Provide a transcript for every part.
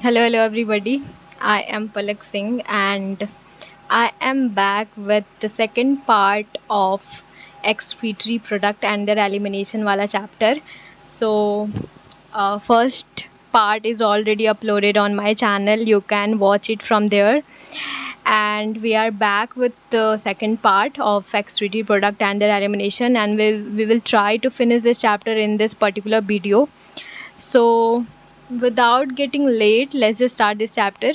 Hello everybody. I am Palak Singh and I am back with the second part of excretory product and their elimination wala chapter. So, first part is already uploaded on my channel. You can watch it from there. And we are back with the second part of excretory product and their elimination, and we will try to finish this chapter in this particular video. So, without getting late, let's just start this chapter.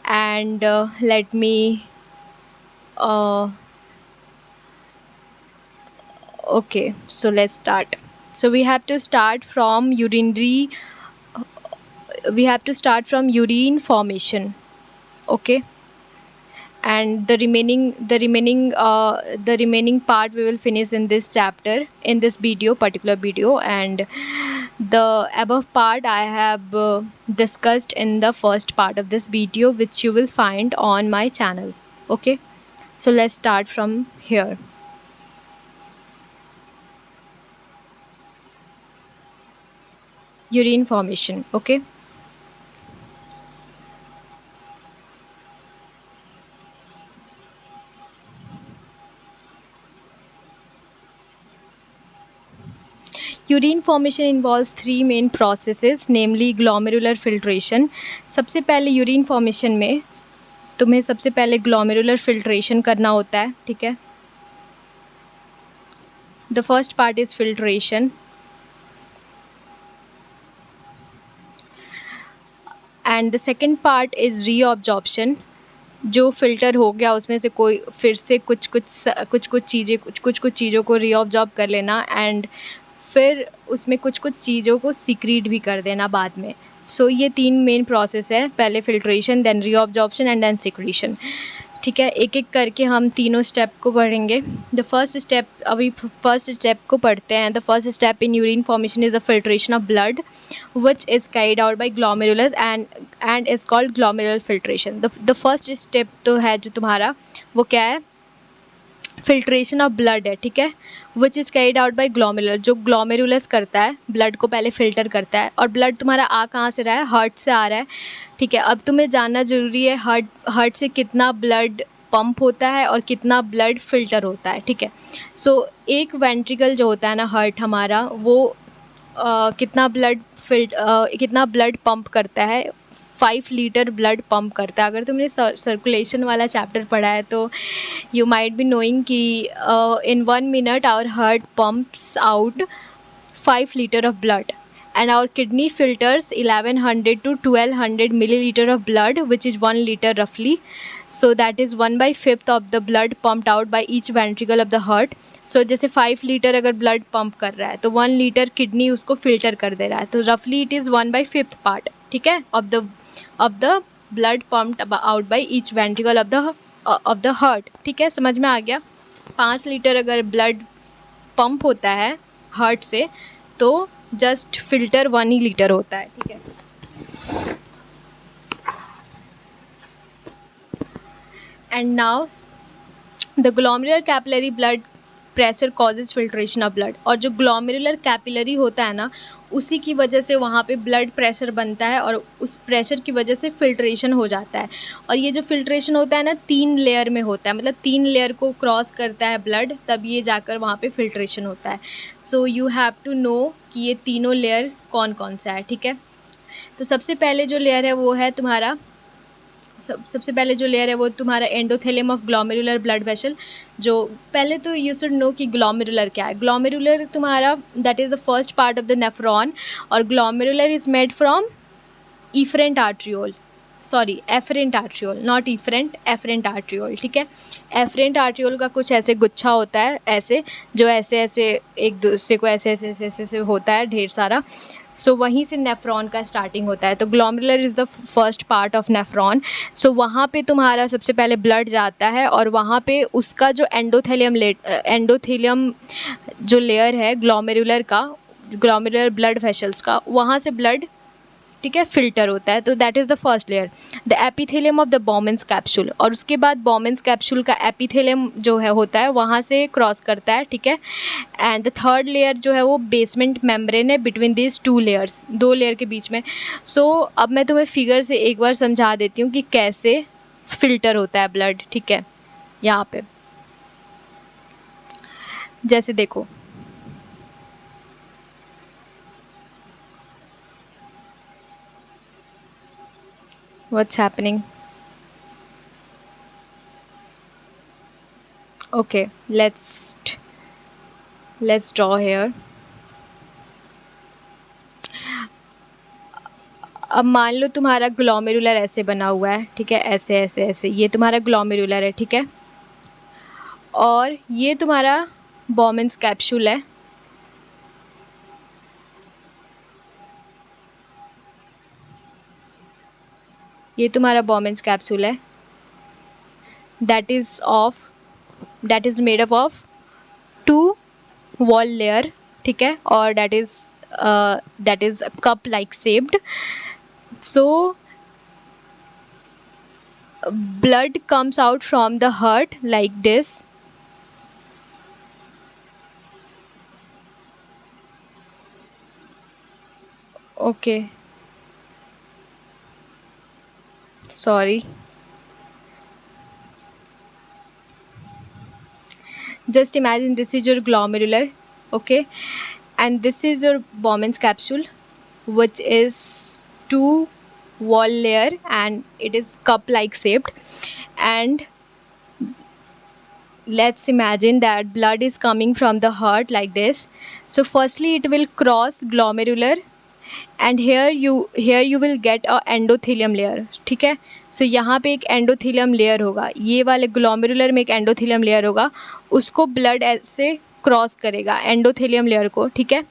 And let me. Uh, okay, so let's start. So we have to start from urinary. We have to start from urine formation. Okay, and the remaining part we will finish in this chapter, in this particular video. And the above part I have discussed in the first part of this video, which you will find on my channel. Okay, so let's start from here. Urine formation. Okay, urine formation involves three main processes, namely glomerular filtration. सबसे पहले urine formation में तुम्हें सबसे पहले glomerular filtration करना होता है. ठीक है, the first part is filtration and the second part is reabsorption. जो फ़िल्टर हो गया उसमें से कोई फिर से कुछ कुछ चीज़ों को रीअब्जॉर्ब कर लेना, एंड फिर उसमें कुछ चीज़ों को सीक्रेट भी कर देना बाद में. सो ये तीन मेन प्रोसेस है, पहले filtration, then reabsorption and then secretion. ठीक है, एक एक करके हम तीनों स्टेप को पढ़ेंगे. द फर्स्ट स्टेप, अभी फर्स्ट स्टेप को पढ़ते हैं. The first step in urine formation is the filtration of blood which is carried out by glomerulus and is called glomerular filtration. The first step तो है जो तुम्हारा, वो क्या है? फिल्ट्रेशन ऑफ ब्लड है. ठीक है, which is carried out by glomerular. जो ग्लोमेरुलस करता है, ब्लड को पहले फ़िल्टर करता है. और ब्लड तुम्हारा आ कहाँ से रहा है? हार्ट से आ रहा है. ठीक है, अब तुम्हें जानना ज़रूरी है हार्ट से कितना ब्लड पंप होता है और कितना ब्लड फ़िल्टर होता है. ठीक है, सो एक वेंट्रिकल जो होता है ना हार्ट हमारा, वो कितना ब्लड पंप करता है? 5 लीटर ब्लड पंप करता है. अगर तुमने सर्कुलेशन वाला चैप्टर पढ़ा है तो यू माइट बी नोइंग कि in 1 minute our heart pumps out 5 litre of blood, and our kidney filters 1100 to 1200 milliliter of blood, which is 1 liter roughly. So that is 1/5 of the blood pumped out by each ventricle of the heart. So जैसे 5 litre अगर blood pump कर रहा है तो 1 litre kidney उसको filter कर दे रहा है, तो रफली इट इज़ 1/5 पार्ट. ठीक है, of the blood pumped out by each ventricle of the heart. ठीक है, समझ में आ गया? 5 लीटर अगर ब्लड पंप होता है हार्ट से तो जस्ट फिल्टर 1 ही लीटर होता है. ठीक है, and now the glomerular capillary blood pressure causes filtration of blood. और जो ग्लोमेरुलर कैपिलरी होता है ना, उसी की वजह से वहाँ पे ब्लड प्रेशर बनता है और उस प्रेशर की वजह से फिल्ट्रेशन हो जाता है. और ये जो फिल्ट्रेशन होता है ना, 3 लेयर में होता है, मतलब 3 लेयर को क्रॉस करता है ब्लड, तब ये जाकर वहाँ पे फिल्ट्रेशन होता है. So you have to know कि ये तीनों लेयर कौन कौन सा है. ठीक है, तो सबसे पहले जो लेयर है वो है तुम्हारा सबसे पहले जो लेयर है वो तुम्हारा endothelium of glomerular blood vessel. जो पहले तो यू शुड नो कि ग्लोमेरुलर क्या है. ग्लोमेरुलर तुम्हारा that is the first part of the nephron, और glomerular is made from efferent arteriole, sorry afferent arteriole, not efferent, afferent arteriole. ठीक है, एफरेंट आर्ट्रियोल का कुछ ऐसे गुच्छा होता है, ऐसे जो ऐसे ऐसे एक दूसरे को ऐसे होता है ढेर सारा. सो वहीं से नेफ्रॉन का स्टार्टिंग होता है. तो glomerular is the first part of nephron. So वहाँ पे तुम्हारा सबसे पहले ब्लड जाता है और वहाँ पे उसका जो एंडोथेलियम जो लेयर है ग्लोमेरुलर का, ग्लोमेरुलर ब्लड वेसल्स का, वहाँ से ब्लड ठीक है, फ़िल्टर होता है। तो that is the first layer, the epithelium of the Bowman's capsule. और उसके बाद बॉमेंस कैप्सूल का एपिथेलियम जो है होता है वहाँ से क्रॉस करता है, ठीक है। एंड द थर्ड लेयर जो है वो बेसमेंट मेम्ब्रेन है बिटवीन दिस टू लेयर्स, दो लेयर के बीच में। सो अब मैं तुम्हें फिगर से एक बार समझा देती हूँ कि कैसे फ़िल्टर होता है ब्लड, ठीक है। यहाँ पे जैसे देखो, what's happening? Okay, let's draw here. अब मान लो तुम्हारा ग्लोमेरुलर ऐसे बना हुआ है, ठीक है, ऐसे ऐसे ऐसे, ये तुम्हारा ग्लोमेरुलर है, ठीक है। और ये तुम्हारा बॉमेंस कैप्सूल है, ये तुम्हारा बॉमेंस कैप्सूल है, that is made up of two wall layer, ठीक है। और that is cup like shaped. So blood comes out from the heart like this. Okay, sorry. Just imagine this is your glomerular, okay, and this is your Bowman's capsule, which is two wall layer and it is cup like shaped. And let's imagine that blood is coming from the heart like this. So firstly it will cross glomerular and here you will get a endothelium layer, ठीक है। सो यहाँ पे एक endothelium layer होगा, ये वाले glomerular में एक एंडोथेलियम लेयर होगा, उसको ब्लड ऐसे क्रॉस करेगा एंडोथेलियम लेयर को, ठीक है।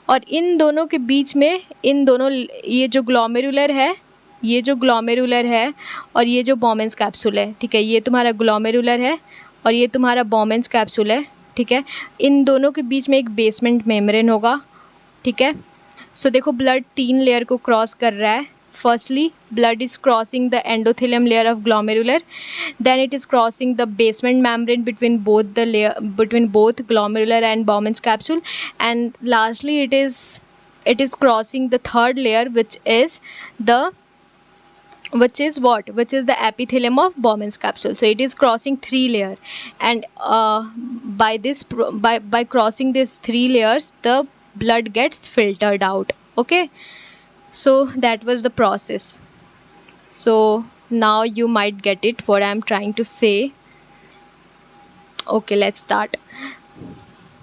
और इन दोनों के बीच में, इन दोनों, ये जो ग्लोमेरुलर है, ये जो ग्लोमेरुलर है और ये जो बॉमेंस कैप्सूल है, ठीक है, ये तुम्हारा ग्लोमेरुलर है और ये तुम्हारा बॉमेंस कैप्सूल है, ठीक है। इन दोनों के बीच में एक बेसमेंट मेम्ब्रेन होगा, ठीक है। सो देखो ब्लड 3 लेयर को क्रॉस कर रहा है. Firstly blood is crossing the endothelium layer of glomerular, then it is crossing the basement membrane between both glomerular and Bowman's capsule, and lastly it is crossing the third layer, which is the epithelium of Bowman's capsule. So it is crossing 3 layer, and by crossing these 3 layers the blood gets filtered out. Okay, so that was the process. So now you might get it what I am trying to say. Okay, let's start.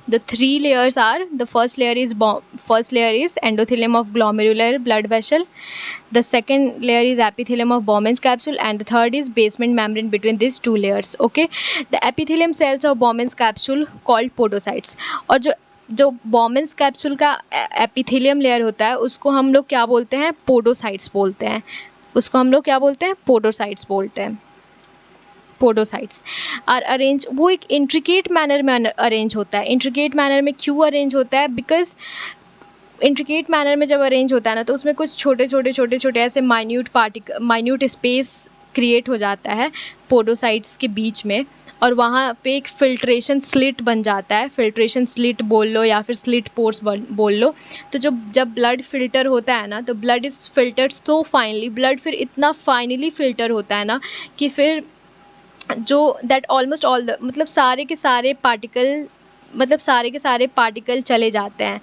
The 3 layers are, the first layer is endothelium of glomerular blood vessel, the second layer is epithelium of Bowman's capsule, and the third is basement membrane between these 2 layers. Okay, the epithelium cells of Bowman's capsule called podocytes. और जो Bowman's capsule का epithelium layer होता है उसको हम लोग क्या बोलते हैं, पोडोसाइट्स बोलते हैं. उसको हम लोग क्या बोलते हैं, पोडोसाइट्स बोलते हैं. पोडोसाइट्स आर अरेंज, वो एक इंट्रिकेट मैनर में अरेंज होता है. इंट्रिकेट मैनर में क्यों अरेंज होता है, बिकॉज इंट्रिकेट मैनर में जब अरेंज होता है ना तो उसमें कुछ छोटे छोटे ऐसे माइन्यूट स्पेस क्रिएट हो जाता है पोडोसाइट्स के बीच में, और वहाँ पे एक फिल्ट्रेशन स्लिट बन जाता है. फिल्ट्रेशन स्लिट बोल लो या फिर स्लिट पोर्स बोल लो. तो जब ब्लड फिल्टर होता है ना तो blood is filtered so finally, blood फिर इतना फाइनली फिल्टर होता है ना कि फिर जो दैट ऑलमोस्ट ऑल द मतलब सारे के सारे पार्टिकल चले जाते हैं.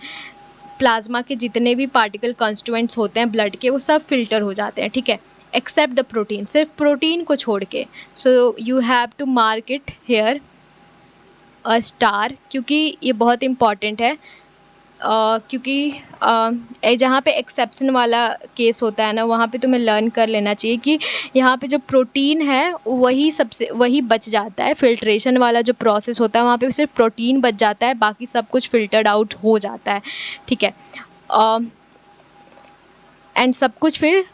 प्लाज्मा के जितने भी पार्टिकल कॉन्स्टिट्यूएंट्स होते हैं ब्लड के वो सब फिल्टर हो जाते हैं, ठीक है, एक्सेप्ट द प्रोटीन, सिर्फ प्रोटीन को छोड़ के. So you have to mark it here a star, क्योंकि ये बहुत इम्पॉर्टेंट है. क्योंकि जहाँ पे एक्सेप्शन वाला केस होता है ना वहाँ पे तुम्हें लर्न कर लेना चाहिए कि यहाँ पे जो प्रोटीन है वही बच जाता है. फिल्ट्रेशन वाला जो प्रोसेस होता है वहाँ पे सिर्फ प्रोटीन बच जाता है, बाकी सब कुछ फिल्टर्ड आउट हो जाता है, ठीक है. एंड सब कुछ फिर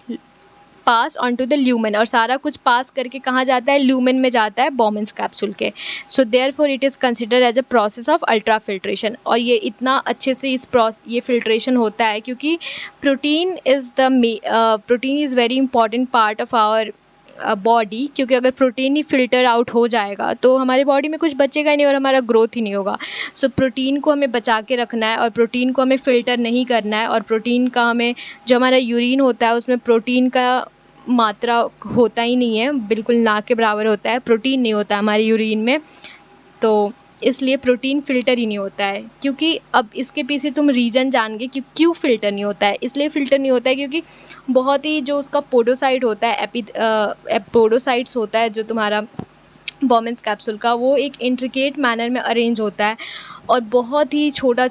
pass on to the lumen, और सारा कुछ पास करके कहाँ जाता है, ल्यूमेन में जाता है बोमेंस कैप्सूल के. So therefore it is considered as a process of ultra filtration. और ये इतना अच्छे से ये फिल्ट्रेशन होता है क्योंकि protein is very important part of our body. क्योंकि अगर प्रोटीन ही फ़िल्टर आउट हो जाएगा तो हमारे बॉडी में कुछ बचेगा ही नहीं और हमारा ग्रोथ ही नहीं होगा. सो प्रोटीन को हमें बचा के रखना है और प्रोटीन को हमें फ़िल्टर नहीं करना है. और प्रोटीन का हमें, जो हमारा यूरिन होता है उसमें प्रोटीन का मात्रा होता ही नहीं है, बिल्कुल ना के बराबर होता है. प्रोटीन नहीं होता हमारे यूरिन में, तो इसलिए प्रोटीन फ़िल्टर ही नहीं होता है. क्योंकि अब इसके पीछे तुम रीज़न जान गए कि क्यों फ़िल्टर नहीं होता है. इसलिए फ़िल्टर नहीं होता है क्योंकि बहुत ही जो उसका पोडोसाइट होता है, पोडोसाइट्स होता है जो तुम्हारा बोमेंस कैप्सूल का, वो एक इंट्रिकेट मैनर में अरेंज होता है और बहुत ही छोटे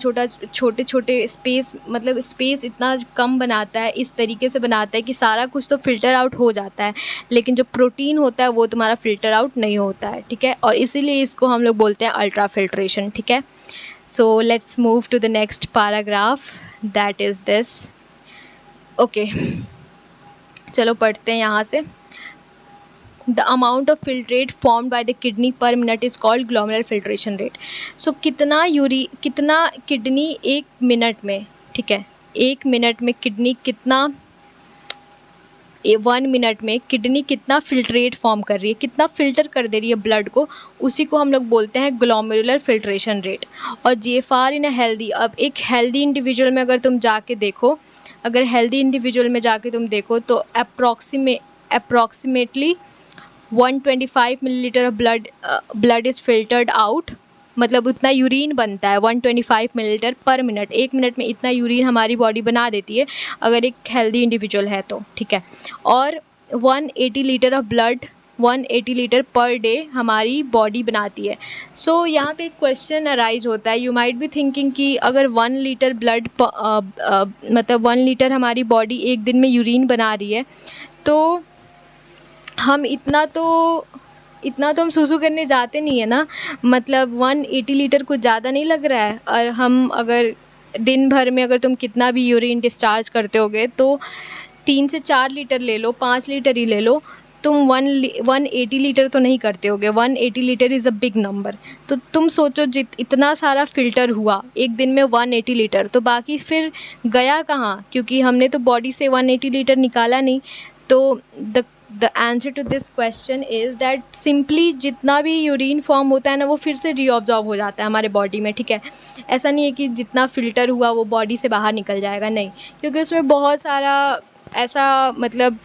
छोटे स्पेस इतना कम बनाता है, इस तरीके से बनाता है कि सारा कुछ तो फ़िल्टर आउट हो जाता है, लेकिन जो प्रोटीन होता है वो तुम्हारा फ़िल्टर आउट नहीं होता है. ठीक है, और इसीलिए इसको हम लोग बोलते हैं अल्ट्रा फिल्ट्रेशन. ठीक है, so let's move to the next paragraph, that is this. Okay, चलो पढ़ते हैं यहाँ से. The amount of filtrate formed by the kidney per minute is called glomerular filtration rate. So कितना किडनी एक मिनट में, ठीक है, एक मिनट में किडनी कितना, 1 मिनट में किडनी कितना फिल्ट्रेट फॉर्म कर रही है, कितना फ़िल्टर कर दे रही है ब्लड को, उसी को हम लोग बोलते हैं ग्लोमेरुलर फिल्ट्रेशन रेट. और GFR इन अ हेल्दी, अब एक हेल्दी इंडिविजुअल में अगर तुम जाके देखो, अगर हेल्दी इंडिविजुअल में जाके तुम देखो तो approximately 125 millilitre of blood is filtered out. मतलब उतना यूरिन बनता है 125 मिलीलीटर पर मिनट. एक मिनट में इतना यूरिन हमारी बॉडी बना देती है अगर एक हेल्दी इंडिविजुअल है तो. ठीक है, और 180 litre of blood, 180 litre per day हमारी बॉडी बनाती है. सो यहाँ पे एक क्वेश्चन अराइज होता है, यू माइट बी थिंकिंग कि अगर 1 लीटर ब्लड मतलब 1 लीटर हमारी बॉडी एक दिन में यूरिन बना रही है, तो हम इतना तो हम सूसू करने जाते नहीं है ना. मतलब 180 लीटर कुछ ज़्यादा नहीं लग रहा है. और हम अगर दिन भर में अगर तुम कितना भी यूरिन डिस्चार्ज करते होगे तो 3 से 4 लीटर ले लो, 5 लीटर ही ले लो, तुम 180 लीटर तो नहीं करते होगे. 180 litre is a big number. तो तुम सोचो इतना सारा फ़िल्टर हुआ एक दिन में 180 लीटर, तो बाकी फिर गया कहाँ, क्योंकि हमने तो बॉडी से 180 लीटर निकाला नहीं. तो the answer to this question is that simply जितना भी यूरिन फॉर्म होता है ना, वो फिर से रीअब्जॉर्ब हो जाता है हमारे बॉडी में. ठीक है, ऐसा नहीं है कि जितना फ़िल्टर हुआ वो बॉडी से बाहर निकल जाएगा, नहीं, क्योंकि उसमें बहुत सारा ऐसा मतलब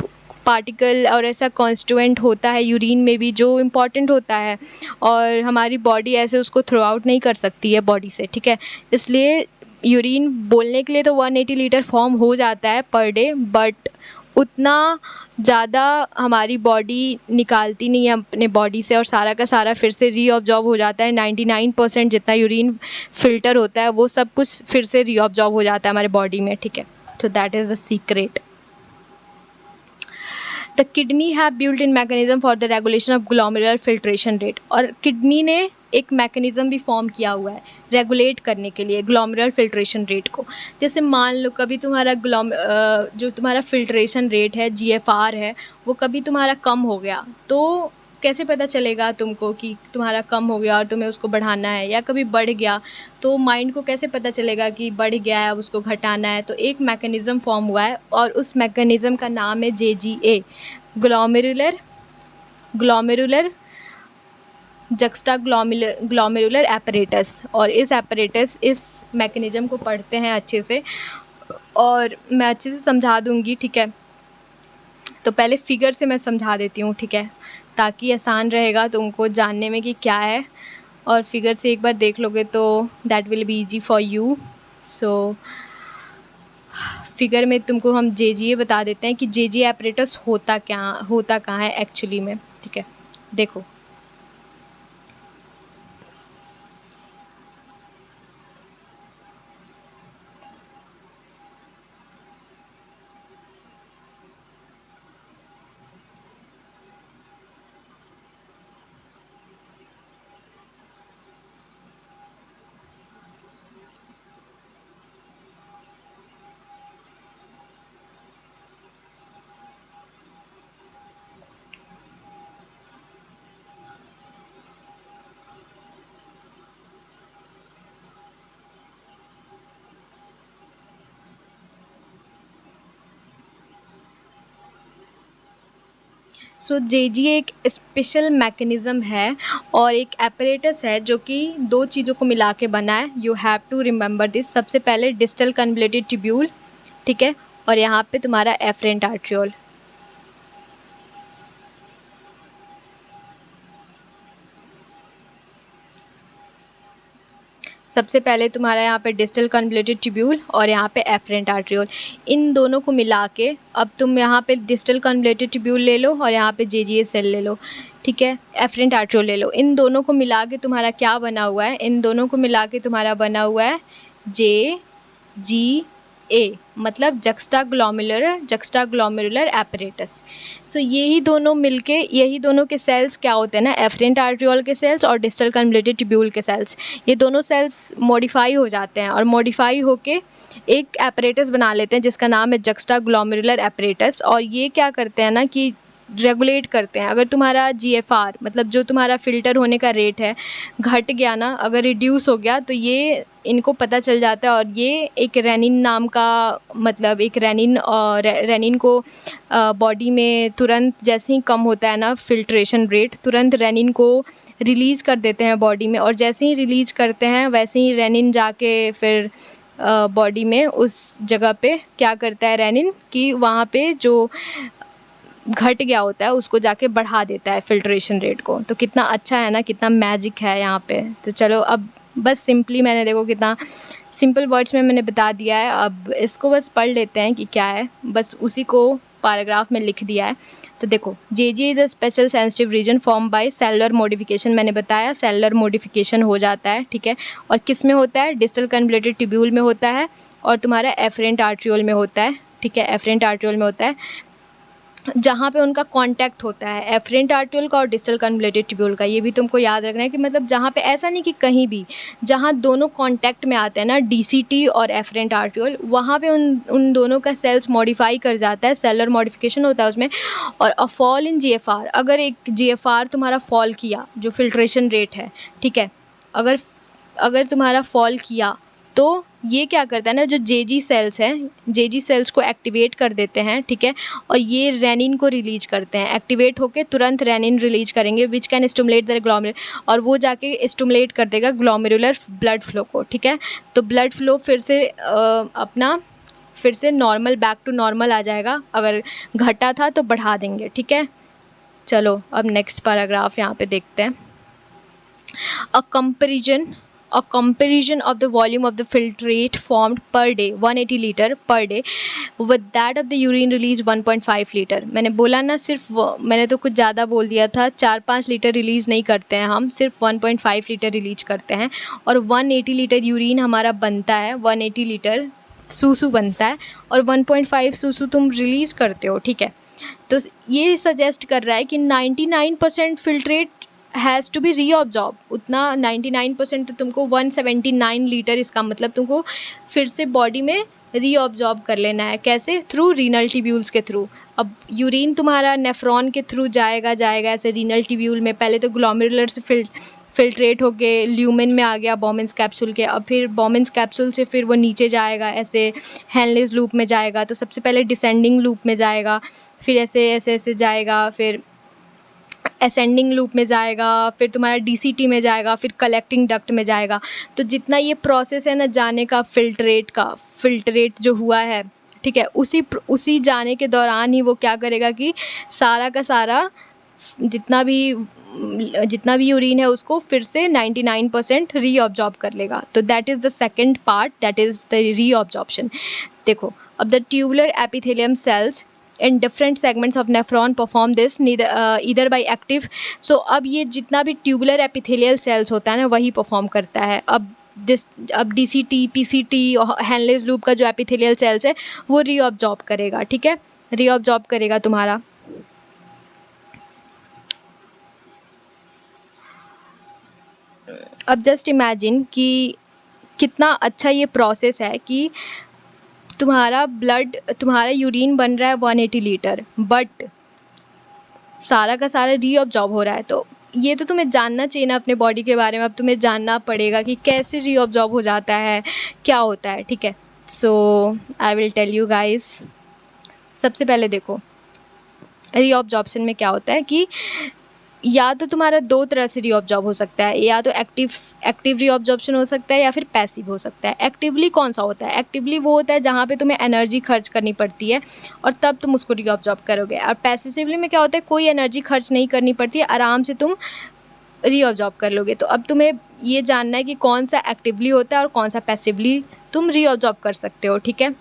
पार्टिकल और ऐसा कॉन्स्टिट्यूएंट होता है यूरिन में भी जो इम्पॉर्टेंट होता है, और हमारी बॉडी ऐसे उसको थ्रो आउट नहीं कर सकती है बॉडी से. ठीक है, इसलिए यूरिन बोलने के लिए तो 180 लीटर फॉर्म हो जाता है पर डे, बट उतना ज़्यादा हमारी बॉडी निकालती नहीं है अपने बॉडी से, और सारा का सारा फिर से रीअब्जॉर्ब हो जाता है. 99% जितना यूरिन फ़िल्टर होता है वो सब कुछ फिर से रीअब्जॉर्ब हो जाता है हमारे बॉडी में. ठीक है, so that is the secret. The kidney have built-in mechanism for the regulation of glomerular filtration rate. और किडनी ने एक मैकेनिज़्म भी फॉर्म किया हुआ है रेगुलेट करने के लिए ग्लोमेरुलर फिल्ट्रेशन रेट को. जैसे मान लो कभी तुम्हारा जो तुम्हारा फिल्ट्रेशन रेट है, GFR है, वो कभी तुम्हारा कम हो गया, तो कैसे पता चलेगा तुमको कि तुम्हारा कम हो गया और तुम्हें उसको बढ़ाना है, या कभी बढ़ गया तो माइंड को कैसे पता चलेगा कि बढ़ गया है, अब उसको घटाना है. तो एक मैकेनिज़्म फॉर्म हुआ है और उस मैकेनिज़्म का नाम है JGA, glomerular juxta glomerular apparatus. और इस मैकेनिज़्म को पढ़ते हैं अच्छे से, और मैं अच्छे से समझा दूँगी. ठीक है, तो पहले फिगर से मैं समझा देती हूँ. ठीक है, ताकि आसान रहेगा तुमको जानने में कि क्या है, और फिगर से एक बार देख लोगे तो that will be easy for you. So figure में तुमको हम JGA बता देते हैं कि JGA एपरेटस होता कहाँ है एक्चुअली में. ठीक है, देखो, सो जेजीए एक स्पेशल मैकेनिज़्म है और एक एपरेटस है जो कि 2 चीज़ों को मिला के बना है। You have to remember this. सबसे पहले डिस्टल कन्वोल्यूटेड ट्यूब्यूल, ठीक है, और यहाँ पे तुम्हारा एफरेंट आर्ट्रियोल। सबसे पहले तुम्हारा यहाँ पे डिस्टल कन्वोल्यूटेड ट्यूब्यूल और यहाँ पे एफरेंट आर्ट्रियोल, इन दोनों को मिला के अब तुम यहाँ पे डिस्टल कन्वोल्यूटेड ट्यूब्यूल ले लो और यहाँ पे जेजीए सेल ले लो, ठीक है, एफरेंट आर्ट्रियोल ले लो। इन दोनों को मिला के तुम्हारा क्या बना हुआ है? इन दोनों को मिला के तुम्हारा बना हुआ है JGA, मतलब जक्स्टाग्लोमेरुलर एपरेटस। सो यही दोनों मिलके, यही दोनों के सेल्स क्या होते हैं ना, एफरेंट आर्ट्रियोल के सेल्स और डिस्टल कन्वोल्यूटेड ट्यूब्यूल के सेल्स, ये दोनों सेल्स मॉडिफाई हो जाते हैं और मॉडिफाई होके एक एपरेटस बना लेते हैं जिसका नाम है जक्स्टाग्लोमेरुलर एपरेटस। और ये क्या करते हैं ना कि रेगुलेट करते हैं। अगर तुम्हारा GFR, मतलब जो तुम्हारा फ़िल्टर होने का रेट है, घट गया ना, अगर रिड्यूस हो गया, तो ये इनको पता चल जाता है और ये एक रेनिन नाम का, मतलब एक रेनिन, और रेनिन को बॉडी में तुरंत जैसे ही कम होता है ना फ़िल्ट्रेशन रेट, तुरंत रेनिन को रिलीज़ कर देते हैं बॉडी में। और जैसे ही रिलीज़ करते हैं वैसे ही रेनिन जाके फिर बॉडी में उस जगह पे क्या करता है रेनिन कि वहाँ पे जो घट गया होता है उसको जाके बढ़ा देता है फ़िल्ट्रेशन रेट को। तो कितना अच्छा है ना, कितना मैजिक है यहाँ पे। तो चलो अब बस सिंपली मैंने, देखो कितना सिंपल वर्ड्स में मैंने बता दिया है। अब इसको बस पढ़ लेते हैं कि क्या है, बस उसी को पैराग्राफ में लिख दिया है। तो देखो, JGA is a special sensitive region form by cellular modification. मैंने बताया सेलुलर मॉडिफिकेशन हो जाता है, ठीक है। और किस में होता है? डिस्टल कन्वोल्यूटेड ट्यूब्यूल में होता है और तुम्हारा एफरेंट आर्ट्रियोल में होता है, ठीक है, एफरेंट आर्ट्रियोल में होता है, जहाँ पे उनका कांटेक्ट होता है एफरेंट आर्ट्रियोल का और डिस्टल कन्वोल्यूटेड ट्यूब्यूल का। ये भी तुमको याद रखना है कि मतलब जहाँ पे, ऐसा नहीं कि कहीं भी, जहाँ दोनों कांटेक्ट में आते हैं ना, DCT और एफरेंट आर्ट्रियोल, वहाँ पे उन दोनों का सेल्स मॉडिफाई कर जाता है, सेलुलर मॉडिफिकेशन होता है उसमें। और अ फॉल इन GFR, अगर एक GFR तुम्हारा फॉल किया, जो फिल्ट्रेशन रेट है, ठीक है, अगर तुम्हारा फॉल किया तो ये क्या करता है ना, जो जेजी सेल्स हैं, जेजी सेल्स को एक्टिवेट कर देते हैं, ठीक है, और ये रेनिन को रिलीज करते हैं। एक्टिवेट होके तुरंत रेनिन रिलीज करेंगे which can stimulate the glomerular, और वो जाके स्टिमुलेट कर देगा ग्लोमेरुलर ब्लड फ्लो को, ठीक है। तो ब्लड फ्लो फिर से नॉर्मल, बैक टू नॉर्मल आ जाएगा। अगर घटा था तो बढ़ा देंगे, ठीक है। चलो अब नेक्स्ट पैराग्राफ यहाँ पे देखते हैं। A comparison of the volume of the filtrate formed per day, 180 liter per day, with that of the urine released 1.5 litre. मैंने बोला ना, सिर्फ मैंने तो कुछ ज़्यादा बोल दिया था, 4-5 लीटर रिलीज़ नहीं करते हैं हम, सिर्फ 1.5 लीटर रिलीज करते हैं। और 180 लीटर यूरिन हमारा बनता है, 180 लीटर सूसू बनता है और 1.5 सूसू तुम रिलीज़ करते हो, ठीक है। तो ये सजेस्ट कर रहा है कि 99% filtrate has to be reabsorb. उतना 99% तो तुमको 179 लीटर, इसका मतलब तुमको फिर से बॉडी में रीअब्जॉर्ब कर लेना है। कैसे? थ्रू रीनल ट्यूब्यूल्स के थ्रू। अब यूरिन तुम्हारा नेफ्रॉन के थ्रू जाएगा ऐसे रीनल ट्यूब्यूल में, पहले तो ग्लोमेरुलर से फिल्ट्रेट होके ल्यूमेन में आ गया बॉमेंस कैप्सूल के, अब फिर बॉमेंस कैप्सूल से फिर वो नीचे जाएगा, ऐसे हेनलेस लूप में जाएगा। तो सबसे पहले डिसेंडिंग लूप में जाएगा, फिर ऐसे जाएगा, फिर असेंडिंग लूप में जाएगा, फिर तुम्हारा DCT में जाएगा, फिर कलेक्टिंग डक्ट में जाएगा। तो जितना ये प्रोसेस है ना जाने का, फिल्ट्रेट जो हुआ है, ठीक है, उसी जाने के दौरान ही वो क्या करेगा कि सारा का सारा जितना भी यूरिन है उसको फिर से 99% रीअब्जॉर्ब कर लेगा। तो that is the second part, that is the reabsorption. देखो, अब the tubular epithelium cells in different segments of nephron perform this either by active। so अब ये जितना भी ट्यूबुलर एपिथेलियल सेल्स होता है ना वही परफॉर्म करता है। अब DCT, PCT और हेनलेस लूप का जो एपिथेलियल सेल्स है वो रीअब्जॉर्ब करेगा, ठीक है, रीअब्जॉर्ब करेगा तुम्हारा। अब जस्ट इमेजिन कि कितना अच्छा ये प्रोसेस है कि तुम्हारा यूरिन बन रहा है 180 लीटर, बट सारा का सारा रीअब्जॉर्ब हो रहा है। तो ये तो तुम्हें जानना चाहिए ना अपने बॉडी के बारे में। अब तुम्हें जानना पड़ेगा कि कैसे रीअब्जॉर्ब हो जाता है, क्या होता है, ठीक है। So I will tell you guys. सबसे पहले देखो, रीअब्जॉर्प्शन में क्या होता है कि या तो तुम्हारा दो तरह से रीअब्जॉर्ब हो सकता है, या तो एक्टिव रीअब्जॉर्प्शन हो सकता है या फिर पैसिव हो सकता है। एक्टिवली कौन सा होता है? एक्टिवली वो होता है जहाँ पे तुम्हें एनर्जी खर्च करनी पड़ती है और तब तुम उसको रीअब्जॉर्ब करोगे। और पैसिवली में क्या होता है, कोई एनर्जी खर्च नहीं करनी पड़ती है, आराम से तुम रीअब्जॉर्ब कर लोगे। तो अब तुम्हें ये जानना है कि कौन सा एक्टिवली होता है और कौन सा पैसिवली तुम रीअब्जॉर्ब कर सकते हो, ठीक है।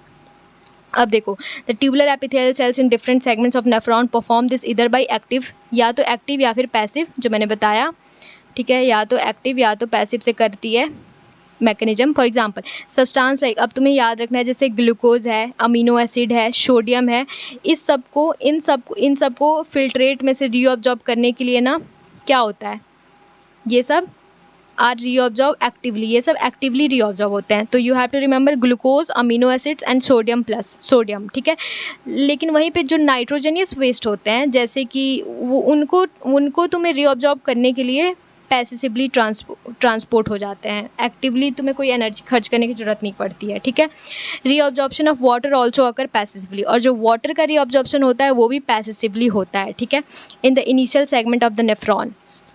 अब देखो, the tubular epithelial cells in different segments of nephron perform this इधर बाय एक्टिव, या तो एक्टिव या फिर पैसिव, जो मैंने बताया, ठीक है, या तो एक्टिव या तो पैसिव से करती है mechanism. For example substance like, अब तुम्हें याद रखना है, जैसे ग्लूकोज है, अमीनो एसिड है, सोडियम है, इन सबको फिल्ट्रेट में से रीअब्जॉर्ब करने के लिए ना क्या होता है, ये सब आर रीअब्जॉर्ब एक्टिवली, ये सब एक्टिवली रीअब्जॉर्ब होते हैं। तो you have to remember glucose, amino acids and sodium plus sodium, ठीक है। लेकिन वहीं पे जो नाइट्रोजनियस वेस्ट होते हैं, जैसे कि वो उनको तुम्हें रीअब्जॉर्ब करने के लिए पैसिवली ट्रांसपोर्ट हो जाते हैं, एक्टिवली तुम्हें कोई एनर्जी खर्च करने की ज़रूरत नहीं पड़ती है, ठीक है। Reabsorption of water also occur passively, और जो वाटर का रीअब्जॉर्प्शन होता है वो भी पैसिवली होता है, ठीक है, in the initial segment of the nephron.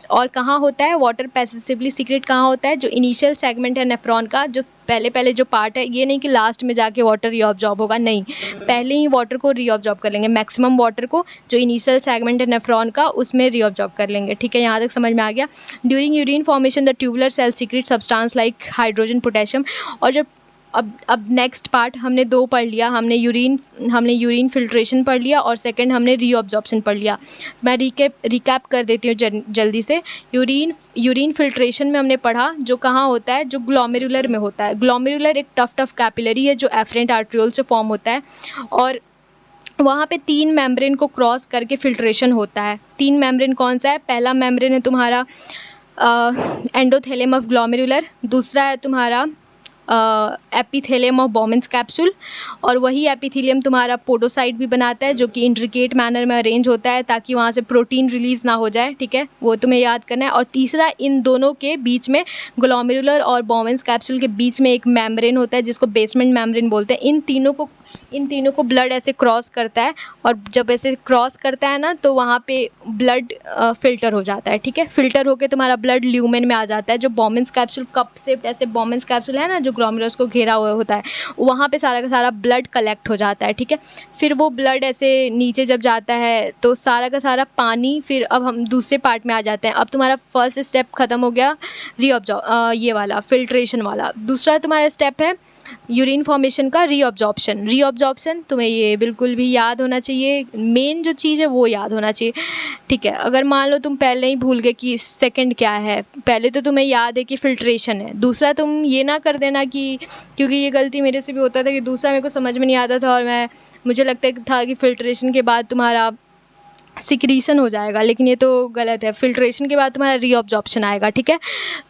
और कहाँ होता है वाटर पैसिवली सीक्रेट, कहाँ होता है, जो इनिशियल सेगमेंट है नेफ्रॉन का, जो पहले जो पार्ट है, ये नहीं कि लास्ट में जाके वाटर रीअब्जॉर्ब होगा, नहीं, पहले ही वाटर को रीअब्जॉर्ब कर लेंगे, मैक्सिमम वाटर को जो इनिशियल सेगमेंट है नेफ्रॉन का उसमें रीअब्जॉर्ब कर लेंगे, ठीक है। यहाँ तक समझ में आ गया। During urine formation the tubular cell secrete substance like hydrogen, potassium. और जब अब नेक्स्ट पार्ट हमने दो पढ़ लिया, हमने यूरिन फिल्ट्रेशन पढ़ लिया और सेकंड हमने रीअब्जॉर्प्शन पढ़ लिया। मैं रिकैप कर देती हूँ जल्दी से। यूरिन फिल्ट्रेशन में हमने पढ़ा जो कहाँ होता है, जो ग्लोमेरुलर में होता है। ग्लोमेरुलर एक टफ कैपिलरी है जो एफरेंट आर्ट्रियोल से फॉर्म होता है, और वहाँ पे 3 मेम्ब्रेन को क्रॉस करके फिल्ट्रेशन होता है। 3 मेम्ब्रेन कौन सा है? पहला मेम्ब्रेन है तुम्हारा एंडोथेलियम ऑफ ग्लोमेरुलर, दूसरा है तुम्हारा एपिथेलियम ऑफ बॉमेंस कैप्सूल, और वही एपिथेलियम तुम्हारा पोडोसाइट भी बनाता है, जो कि इंट्रिकेट मैनर में अरेंज होता है ताकि वहाँ से प्रोटीन रिलीज़ ना हो जाए, ठीक है, वो तुम्हें याद करना है। और तीसरा, इन दोनों के बीच में, ग्लोमेरुलर और बॉमेंस कैप्सूल के बीच में एक मेम्ब्रेन होता है जिसको बेसमेंट मेम्ब्रेन बोलते हैं। इन तीनों को ब्लड ऐसे क्रॉस करता है, और जब ऐसे क्रॉस करता है ना तो वहाँ पे ब्लड फिल्टर हो जाता है, ठीक है। फिल्टर होकर तुम्हारा ब्लड ल्यूमेन में आ जाता है, जो बॉमेंस कैप्सूल कप से ऐसे बॉमेंस कैप्सूल है ना जो ग्लोमेरुलस को घेरा हुआ होता है, वहाँ पे सारा का सारा ब्लड कलेक्ट हो जाता है, ठीक है। फिर वो ब्लड ऐसे नीचे जब जाता है तो सारा का सारा पानी, फिर अब हम दूसरे पार्ट में आ जाते हैं। अब तुम्हारा फर्स्ट स्टेप खत्म हो गया ये वाला फिल्ट्रेशन वाला। दूसरा तुम्हारा स्टेप है यूरिन फॉर्मेशन का रीअब्जॉर्प्शन तुम्हें ये बिल्कुल भी याद होना चाहिए, मेन जो चीज़ है वो याद होना चाहिए, ठीक है। अगर मान लो तुम पहले ही भूल गए कि सेकंड क्या है, पहले तो तुम्हें याद है कि फिल्ट्रेशन है, दूसरा तुम ये ना कर देना कि, क्योंकि ये गलती मेरे से भी होता था कि दूसरा मेरे को समझ में नहीं आता था और मुझे लगता था कि फिल्ट्रेशन के बाद तुम्हारा सिक्रीशन हो जाएगा, लेकिन ये तो गलत है। फिल्ट्रेशन के बाद तुम्हारा रीअब्जॉर्प्शन आएगा, ठीक है।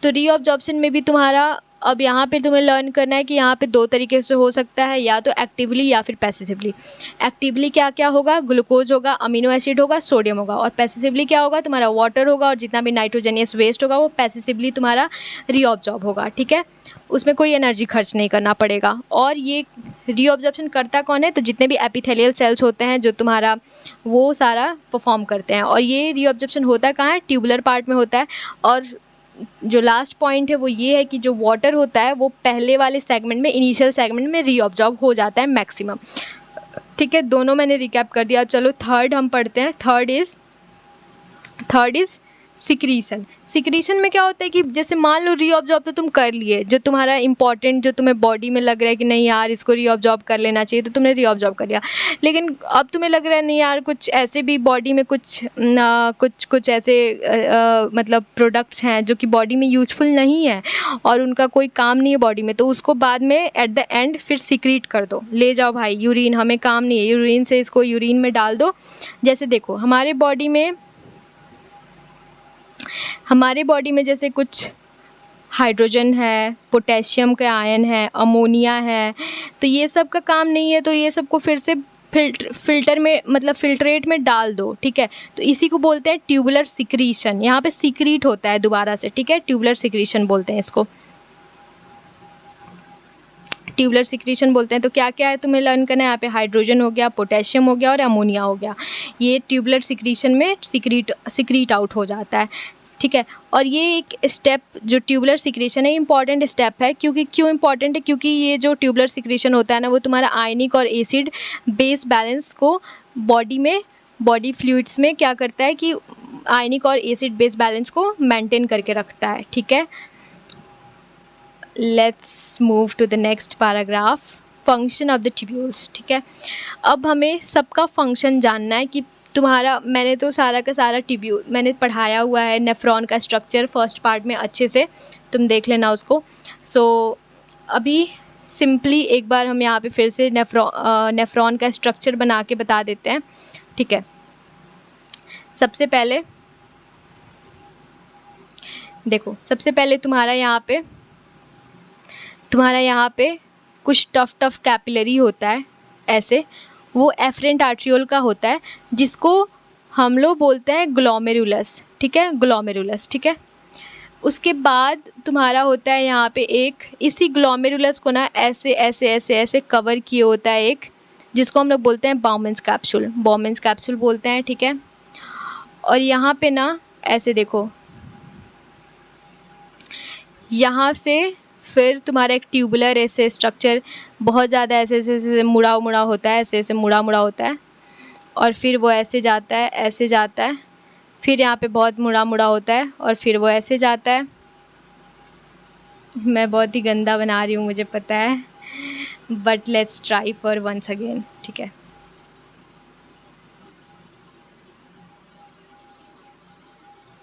तो रीअब्जॉर्प्शन में भी तुम्हारा, अब यहाँ पे तुम्हें लर्न करना है कि यहाँ पे 2 तरीके से हो सकता है, या तो एक्टिवली या फिर पैसिवली। एक्टिवली क्या क्या होगा? ग्लूकोज होगा, अमीनो एसिड होगा, सोडियम होगा। और पैसिवली क्या होगा? तुम्हारा वाटर होगा और जितना भी नाइट्रोजनियस वेस्ट होगा वो पैसिवली तुम्हारा रीअब्जॉर्ब होगा, ठीक है। उसमें कोई एनर्जी खर्च नहीं करना पड़ेगा। और ये रीअब्जॉर्प्शन करता कौन है? तो जितने भी एपिथेलियल सेल्स होते हैं जो तुम्हारा, वो सारा परफॉर्म करते हैं। और ये रीअब्जॉर्प्शन होता कहाँ है? ट्यूबुलर पार्ट में होता है। और जो लास्ट पॉइंट है वो ये है कि जो वाटर होता है वो पहले वाले सेगमेंट में, इनिशियल सेगमेंट में रीअब्जॉर्ब हो जाता है मैक्सिमम, ठीक है। दोनों मैंने रिकैप कर दिया। अब चलो थर्ड हम पढ़ते हैं। थर्ड इज़ सिक्रीशन में क्या होता है कि जैसे मान लो रीअब्जॉर्ब तो तुम कर लिए, जो तुम्हारा इंपॉर्टेंट, जो तुम्हें बॉडी में लग रहा है कि नहीं यार इसको रीअब्जॉर्ब कर लेना चाहिए, तो तुमने रीअब्जॉर्ब कर लिया। लेकिन अब तुम्हें लग रहा है नहीं यार, कुछ ऐसे भी बॉडी में कुछ ऐसे मतलब प्रोडक्ट्स हैं जो कि बॉडी में यूजफुल नहीं है और उनका कोई काम नहीं है बॉडी में, तो उसको बाद में एट द एंड फिर सिक्रीट कर दो, ले जाओ भाई यूरिन, हमें काम नहीं है यूरिन से, इसको यूरिन में डाल दो। जैसे देखो हमारे बॉडी में जैसे कुछ हाइड्रोजन है, पोटेशियम का आयन है, अमोनिया है, तो ये सब का काम नहीं है, तो ये सब को फिर से फिल्टर में, मतलब फिल्ट्रेट में डाल दो, ठीक है। तो इसी को बोलते हैं ट्यूबुलर सिक्रीशन। यहाँ पे सिक्रीट होता है दोबारा से, ठीक है, ट्यूबुलर सिक्रीशन बोलते हैं इसको, ट्यूबुलर सिक्रीशन बोलते हैं। तो क्या क्या है तुम्हें लर्न करना है यहाँ पे, हाइड्रोजन हो गया, पोटेशियम हो गया और अमोनिया हो गया, ये ट्यूबुलर सिक्रीशन में सिक्रीट आउट हो जाता है, ठीक है। और ये एक स्टेप जो ट्यूबुलर सिक्रीशन है इंपॉर्टेंट स्टेप है, क्योंकि क्यों इंपॉर्टेंट है, क्योंकि ये जो ट्यूबुलर सिक्रीशन होता है ना वो तुम्हारा आयनिक और एसिड बेस बैलेंस को बॉडी फ्लूइड्स में क्या करता है कि आयनिक और एसिड बेस बैलेंस को मेंटेन करके रखता है, ठीक है। Let's move to the next paragraph, function of the tubules, ठीक है। अब हमें सबका फंक्शन जानना है कि तुम्हारा, मैंने तो सारा का सारा ट्यूब्यूल मैंने पढ़ाया हुआ है, नेफ्रॉन का स्ट्रक्चर फर्स्ट पार्ट में अच्छे से तुम देख लेना उसको। सो अभी सिंपली एक बार हम यहाँ पे फिर से नेफ्रॉन का स्ट्रक्चर बना के बता देते हैं, ठीक है। सबसे पहले देखो, सबसे पहले तुम्हारा यहाँ पे कुछ टफ कैपिलरी होता है ऐसे, वो एफरेंट आर्ट्रियोल का होता है जिसको हम लोग बोलते हैं ग्लोमेरुलस, ठीक है, ग्लोमेरुलस, ठीक है। उसके बाद तुम्हारा होता है यहाँ पे एक, इसी ग्लोमेरुलस को ना ऐसे ऐसे ऐसे ऐसे कवर किए होता है एक, जिसको हम लोग बोलते हैं बाउमेंस कैप्सूल बोलते हैं, ठीक है। और यहाँ पे ना ऐसे देखो, यहाँ से फिर तुम्हारा एक ट्यूबुलर ऐसे स्ट्रक्चर बहुत ज़्यादा ऐसे ऐसे मुड़ा होता है, ऐसे ऐसे मुड़ा होता है, और फिर वो ऐसे जाता है, फिर यहाँ पे बहुत मुड़ा होता है और फिर वो ऐसे जाता है। मैं बहुत ही गंदा बना रही हूँ मुझे पता है, but let's try for once again, ठीक है।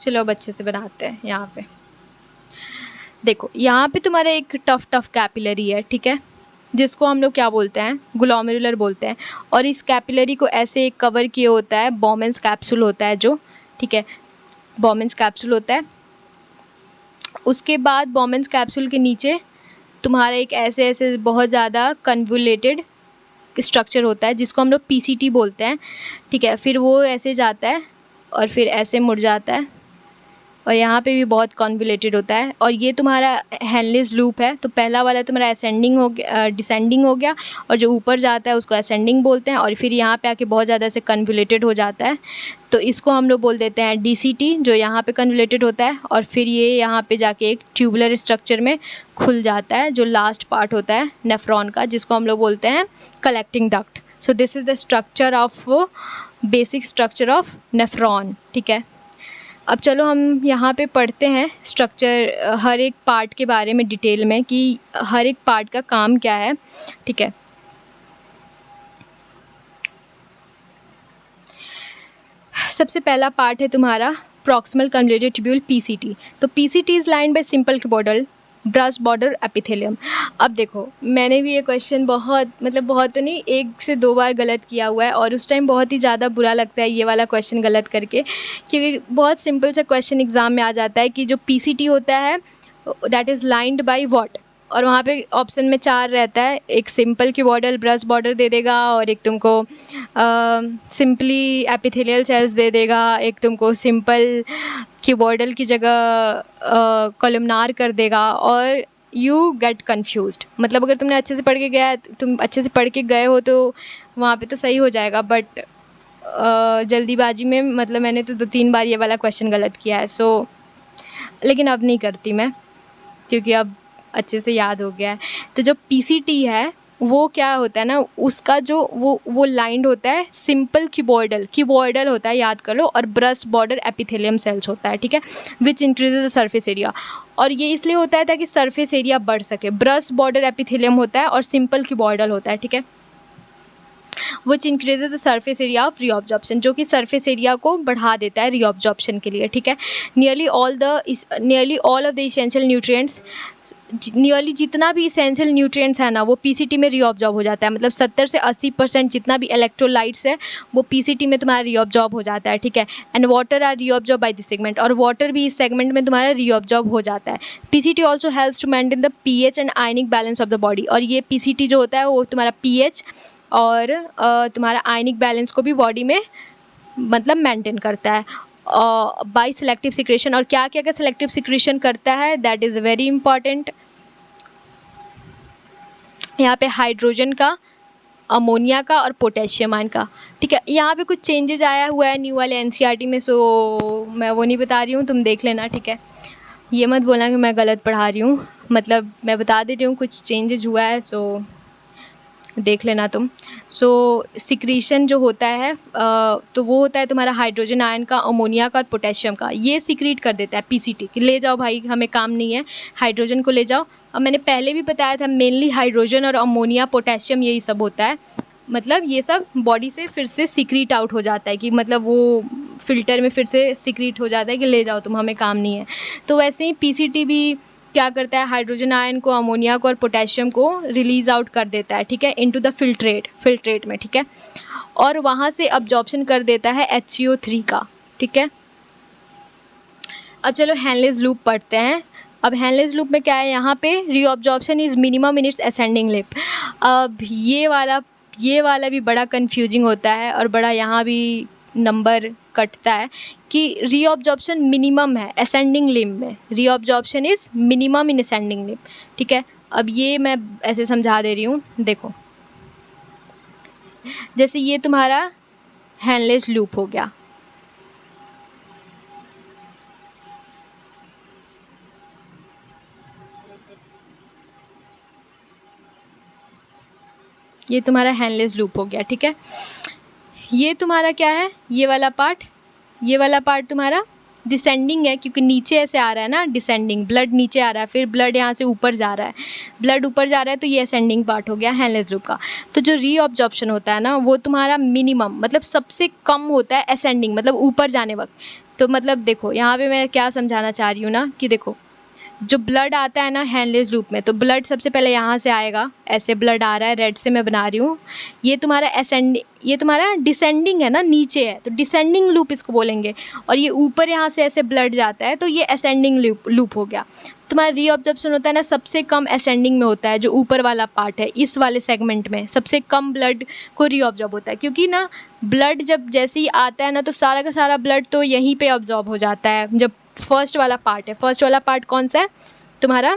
चलो अब अच्छे से बनाते हैं। यहाँ पे देखो, यहाँ पे तुम्हारा एक टफ कैपिलरी है, ठीक है, जिसको हम लोग क्या बोलते हैं, ग्लोमेरुलर बोलते हैं। और इस कैपिलरी को ऐसे कवर किए होता है बाउमेंस कैप्सूल होता है जो, ठीक है, बाउमेंस कैप्सूल होता है। उसके बाद बाउमेंस कैप्सूल के नीचे तुम्हारा एक ऐसे ऐसे बहुत ज़्यादा कन्वोल्यूटेड स्ट्रक्चर होता है जिसको हम लोग पीसीटी बोलते हैं, ठीक है। फिर वो ऐसे जाता है और फिर ऐसे मुड़ जाता है, और यहाँ पे भी बहुत कॉन्वोल्यूटेड होता है। और ये तुम्हारा हेनलेस लूप है, तो पहला वाला तुम्हारा असेंडिंग हो गया, डिसेंडिंग हो गया, और जो ऊपर जाता है उसको असेंडिंग बोलते हैं, और फिर यहाँ पे आके बहुत ज़्यादा से कन्वोल्यूटेड हो जाता है, तो इसको हम लोग बोल देते हैं डीसीटी, जो यहाँ पे कन्वोल्यूटेड होता है। और फिर ये यहाँ पे जाके एक ट्यूबुलर स्ट्रक्चर में खुल जाता है, जो लास्ट पार्ट होता है नेफ्रॉन का, जिसको हम लोग बोलते हैं collecting duct. So this is the structure of, basic structure of nephron, ठीक है। अब चलो हम यहाँ पे पढ़ते हैं स्ट्रक्चर, हर एक पार्ट के बारे में डिटेल में कि हर एक पार्ट का काम क्या है, ठीक है। सबसे पहला पार्ट है तुम्हारा प्रॉक्सिमल कन्वोल्यूटेड ट्यूब्यूल, पीसीटी। तो PCT is lined bye simple cuboidal brush border epithelium. अब देखो, मैंने भी ये क्वेश्चन बहुत तो नहीं, 1 से 2 बार गलत किया हुआ है, और उस टाइम बहुत ही ज़्यादा बुरा लगता है ये वाला क्वेश्चन गलत करके, क्योंकि बहुत सिंपल सा क्वेश्चन एग्ज़ाम में आ जाता है कि जो पीसीटी होता है that is lined by what, और वहाँ पे ऑप्शन में 4 रहता है, एक सिंपल क्यूबॉइडल ब्रश बॉर्डर दे देगा, और एक तुमको सिंपली एपिथेलियल सेल्स दे देगा, एक तुमको सिंपल क्यूबॉइडल की जगह कॉलमनार कर देगा, और यू गेट कन्फ्यूज्ड। मतलब अगर तुमने अच्छे से पढ़ के गए हो तो वहाँ पे तो सही हो जाएगा, बट जल्दीबाजी में मतलब मैंने तो 2-3 बार ये वाला क्वेश्चन गलत किया है। सो लेकिन अब नहीं करती मैं, क्योंकि अब अच्छे से याद हो गया है। तो जो पीसीटी है वो क्या होता है ना, उसका जो वो लाइंड होता है सिंपल क्यूबॉइडल होता है, याद कर लो, और ब्रश बॉर्डर एपिथेलियम सेल्स होता है, ठीक है, which increases the surface area. और ये इसलिए होता है ताकि सरफेस एरिया बढ़ सके। ब्रश बॉर्डर एपिथेलियम होता है और सिंपल क्यूबॉइडल होता है, ठीक है, which increases the surface area of reabsorption, जो कि सरफेस एरिया को बढ़ा देता है रीऑब्जॉर्प्शन के लिए, ठीक है। Nearly all of the essential nutrients, nearly जितना भी इसेंशियल न्यूट्रिएंट्स है ना वो पीसीटी में रीऑब्जॉर्ब हो जाता है। मतलब 70 से 80% जितना भी इलेक्ट्रोलाइट्स है वो पीसीटी में तुम्हारा रीऑब्जॉर्ब हो जाता है, ठीक है। And water are reabsorb by this segment, और वाटर भी इस सेगमेंट में तुम्हारा रीऑब्जॉर्ब हो जाता है। PCT also helps to maintain the pH and ionic balance of the body, और ये पीसीटी जो होता है वो तुम्हारा पीएच और तुम्हारा आयनिक बैलेंस को भी बॉडी में मतलब मेंटेन करता है बाय सिलेक्टिव सिक्रेशन। और क्या क्या सिलेक्टिव सिक्रेशन करता है, दैट इज़ वेरी इंपॉर्टेंट। यहाँ पे हाइड्रोजन का, अमोनिया का और पोटेशियम आयन का। ठीक है, यहाँ पे कुछ चेंजेस आया हुआ है न्यू वाले एनसीईआरटी में, सो मैं वो नहीं बता रही हूँ, तुम देख लेना। ठीक है, ये मत बोलना कि मैं गलत पढ़ा रही हूँ, मतलब मैं बता दे रही हूँ कुछ चेंजेस हुआ है, सो देख लेना तुम। सो सिक्रीशन जो होता है तो वो होता है तुम्हारा हाइड्रोजन आयन का, अमोनिया का और पोटेशियम का। ये सिक्रीट कर देता है पीसीटी कि ले जाओ भाई, हमें काम नहीं है, हाइड्रोजन को ले जाओ। अब मैंने पहले भी बताया था, मेनली हाइड्रोजन और अमोनिया, पोटेशियम, यही सब होता है। मतलब ये सब बॉडी से फिर से सिक्रीट आउट हो जाता है कि मतलब वो फ़िल्टर में फिर से सिक्रीट हो जाता है कि ले जाओ तुम, हमें काम नहीं है। तो वैसे ही पीसीटी भी क्या करता है, हाइड्रोजन आयन को, अमोनिया को और पोटेशियम को रिलीज आउट कर देता है। ठीक है, इनटू द फिल्ट्रेट में। ठीक है, और वहाँ से अब्जॉर्प्शन कर देता है HCO3 का। ठीक है, अब चलो हेनलेज लूप पढ़ते हैं। अब हेनलेज लूप में क्या है, यहाँ पे reabsorption is minimum in its ascending lip. अब ये वाला भी बड़ा कंफ्यूजिंग होता है और बड़ा यहाँ भी नंबर कटता है कि रीअब्जॉर्प्शन मिनिमम है असेंडिंग लिम्ब में, reabsorption is minimum in ascending limb. ठीक है, अब ये मैं ऐसे समझा दे रही हूँ, देखो जैसे ये तुम्हारा हेनलेज लूप हो गया, ये तुम्हारा हेनलेस लूप हो गया। ठीक है, ये तुम्हारा क्या है, ये वाला पार्ट तुम्हारा डिसेंडिंग है, क्योंकि नीचे ऐसे आ रहा है ना, डिसेंडिंग, ब्लड नीचे आ रहा है, फिर ब्लड यहाँ से ऊपर जा रहा है, ब्लड ऊपर जा रहा है, तो ये असेंडिंग पार्ट हो गया हेनलेस लूप का। तो जो रीअब्जॉर्प्शन होता है ना, वो तुम्हारा मिनिमम, मतलब सबसे कम होता है असेंडिंग, मतलब ऊपर जाने वक्त। तो मतलब देखो यहाँ पे मैं क्या समझाना चाह रही हूँ ना, कि देखो जो ब्लड आता है ना हेनलेस लूप में, तो ब्लड सबसे पहले यहाँ से आएगा, ऐसे ब्लड आ रहा है, रेड से मैं बना रही हूँ, ये तुम्हारा डिसेंडिंग है ना, नीचे है, तो डिसेंडिंग लूप इसको बोलेंगे। और ये ऊपर यहाँ से ऐसे ब्लड जाता है, तो ये असेंडिंग लूप हो गया। तुम्हारा रीअब्जॉर्प्शन होता है ना, सबसे कम असेंडिंग में होता है, जो ऊपर वाला पार्ट है, इस वाले सेगमेंट में सबसे कम ब्लड को रीअब्जॉर्ब होता है, क्योंकि ना ब्लड जब जैसे ही आता है ना, तो सारा का सारा ब्लड तो यहीं पे अब्जॉर्ब हो जाता है। जब फर्स्ट वाला पार्ट कौन सा है तुम्हारा,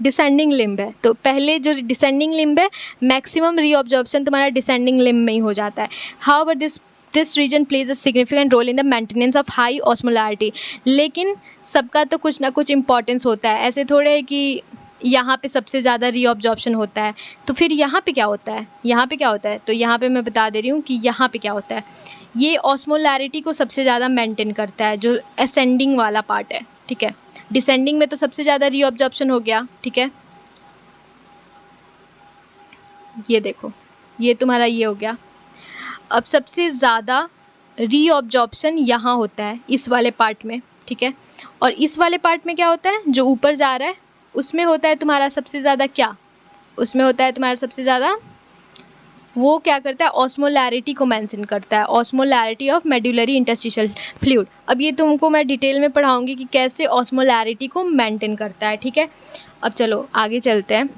डिसेंडिंग लिम्ब है, तो पहले जो डिसेंडिंग लिम्ब है, मैक्सिमम रीअब्जॉर्प्शन तुम्हारा डिसेंडिंग लिम्ब में ही हो जाता है। However this region plays a significant role in the maintenance of high osmolarity. लेकिन सबका तो कुछ ना कुछ इंपॉर्टेंस होता है, ऐसे थोड़े है कि यहाँ पे सबसे ज़्यादा रीअब्जॉर्प्शन होता है, तो फिर यहाँ पे क्या होता है, तो यहाँ पे मैं बता दे रही हूँ कि यहाँ पे क्या होता है, ये ऑस्मोलैरिटी को सबसे ज़्यादा मेंटेन करता है, जो असेंडिंग वाला पार्ट है। ठीक है, डिसेंडिंग में तो सबसे ज़्यादा रीअब्जॉर्प्शन हो गया। ठीक है, ये देखो, ये तुम्हारा ये हो गया। अब सबसे ज़्यादा रीअब्जॉर्प्शन यहाँ होता है, इस वाले पार्ट में। ठीक है, और इस वाले पार्ट में क्या होता है, जो ऊपर जा रहा है उसमें होता है तुम्हारा सबसे ज़्यादा क्या, उसमें होता है तुम्हारा सबसे ज़्यादा, वो क्या करता है, ऑस्मोलैरिटी को मेंशन करता है, osmolarity of medullary interstitial fluid. अब ये तुमको मैं डिटेल में पढ़ाऊंगी कि कैसे ऑस्मोलैरिटी को मेंटेन करता है। ठीक है, अब चलो आगे चलते हैं।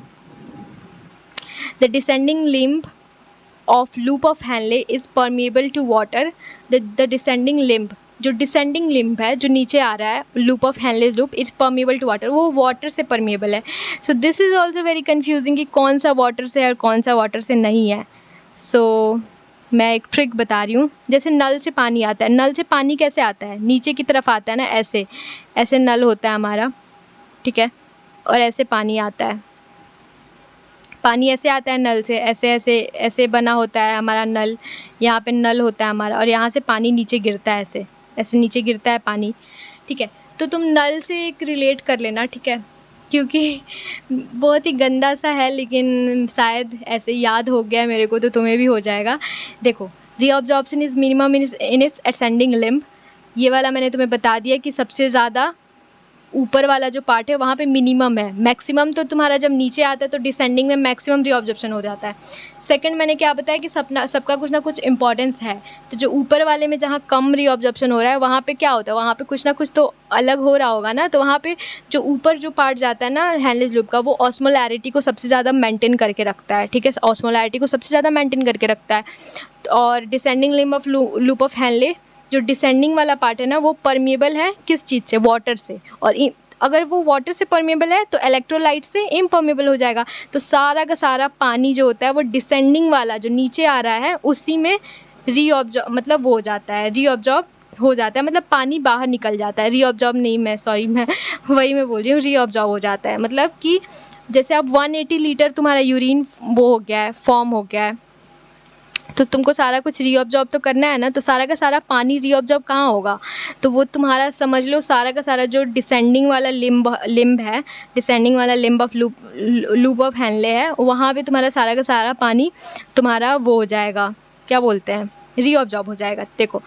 The descending limb of loop of Henle is permeable to water. The descending limb, जो डिसेंडिंग लिम्ब है, जो नीचे आ रहा है, loop of Henle's loop, is permeable to water, वो वाटर से परमिएबल है। So this is also very confusing कि कौन सा वाटर से है और कौन सा वाटर से नहीं है। सो मैं एक ट्रिक बता रही हूँ, जैसे नल से पानी आता है, नल से पानी कैसे आता है, नीचे की तरफ आता है ना, ऐसे ऐसे नल होता है हमारा। ठीक है, और ऐसे पानी आता है, पानी ऐसे आता है नल से, ऐसे ऐसे ऐसे बना होता है हमारा नल, यहाँ पे नल होता है हमारा, और यहाँ से पानी नीचे गिरता है, ऐसे ऐसे नीचे गिरता है पानी। ठीक है, तो तुम नल से एक रिलेट कर लेना। ठीक है, क्योंकि बहुत ही गंदा सा है, लेकिन शायद ऐसे याद हो गया मेरे को, तो तुम्हें भी हो जाएगा। देखो, reabsorption is minimum in its ascending limb, ये वाला मैंने तुम्हें बता दिया कि सबसे ज़्यादा ऊपर वाला जो पार्ट है वहाँ पे मिनिमम है, मैक्सिमम तो तुम्हारा जब नीचे आता है तो डिसेंडिंग में मैक्सिमम रीअब्जॉर्प्शन हो जाता है। सेकंड मैंने क्या बताया कि सबका कुछ ना कुछ इंपॉर्टेंस है, तो जो ऊपर वाले में जहाँ कम रीअब्जॉर्प्शन हो रहा है वहाँ पे क्या होता है, वहाँ पे कुछ ना कुछ तो अलग हो रहा होगा ना, तो वहाँ पे जो ऊपर जो पार्ट जाता है ना हैनलेस लूप का, वो ऑस्मोलैरिटी को सबसे ज़्यादा मेंटेन करके रखता है। ठीक है, ऑस्मोलैरिटी को सबसे ज़्यादा मेंटेन करके रखता है। और descending limb of loop of Henle, जो डिसेंडिंग वाला पार्ट है ना, वो परमिएबल है किस चीज़ से, वाटर से। और अगर वो वाटर से परमेबल है तो इलेक्ट्रोलाइट से इम्पर्मेबल हो जाएगा। तो सारा का सारा पानी जो होता है वो डिसेंडिंग वाला जो नीचे आ रहा है उसी में रीअब्जॉर्ब मतलब वो हो जाता है, रीअब्जॉर्ब हो जाता है, मतलब पानी बाहर निकल जाता है। रीअब्जॉर्ब नहीं, मैं सॉरी मैं वही मैं बोल रही हूँ, रीअब्जॉर्ब हो जाता है। मतलब कि जैसे अब 180 लीटर तुम्हारा यूरिन वो हो गया है, फॉर्म हो गया है, तो तुमको सारा कुछ रीअब्जॉर्ब तो करना है ना, तो सारा का सारा पानी रीअब्जॉर्ब कहाँ होगा, तो वो तुम्हारा समझ लो सारा का सारा जो डिसेंडिंग वाला लिम्ब है, डिसेंडिंग वाला limb of loop of Henle है, वहाँ पे तुम्हारा सारा का सारा पानी तुम्हारा वो हो जाएगा, क्या बोलते हैं, रीअब्जॉर्ब हो जाएगा। देखो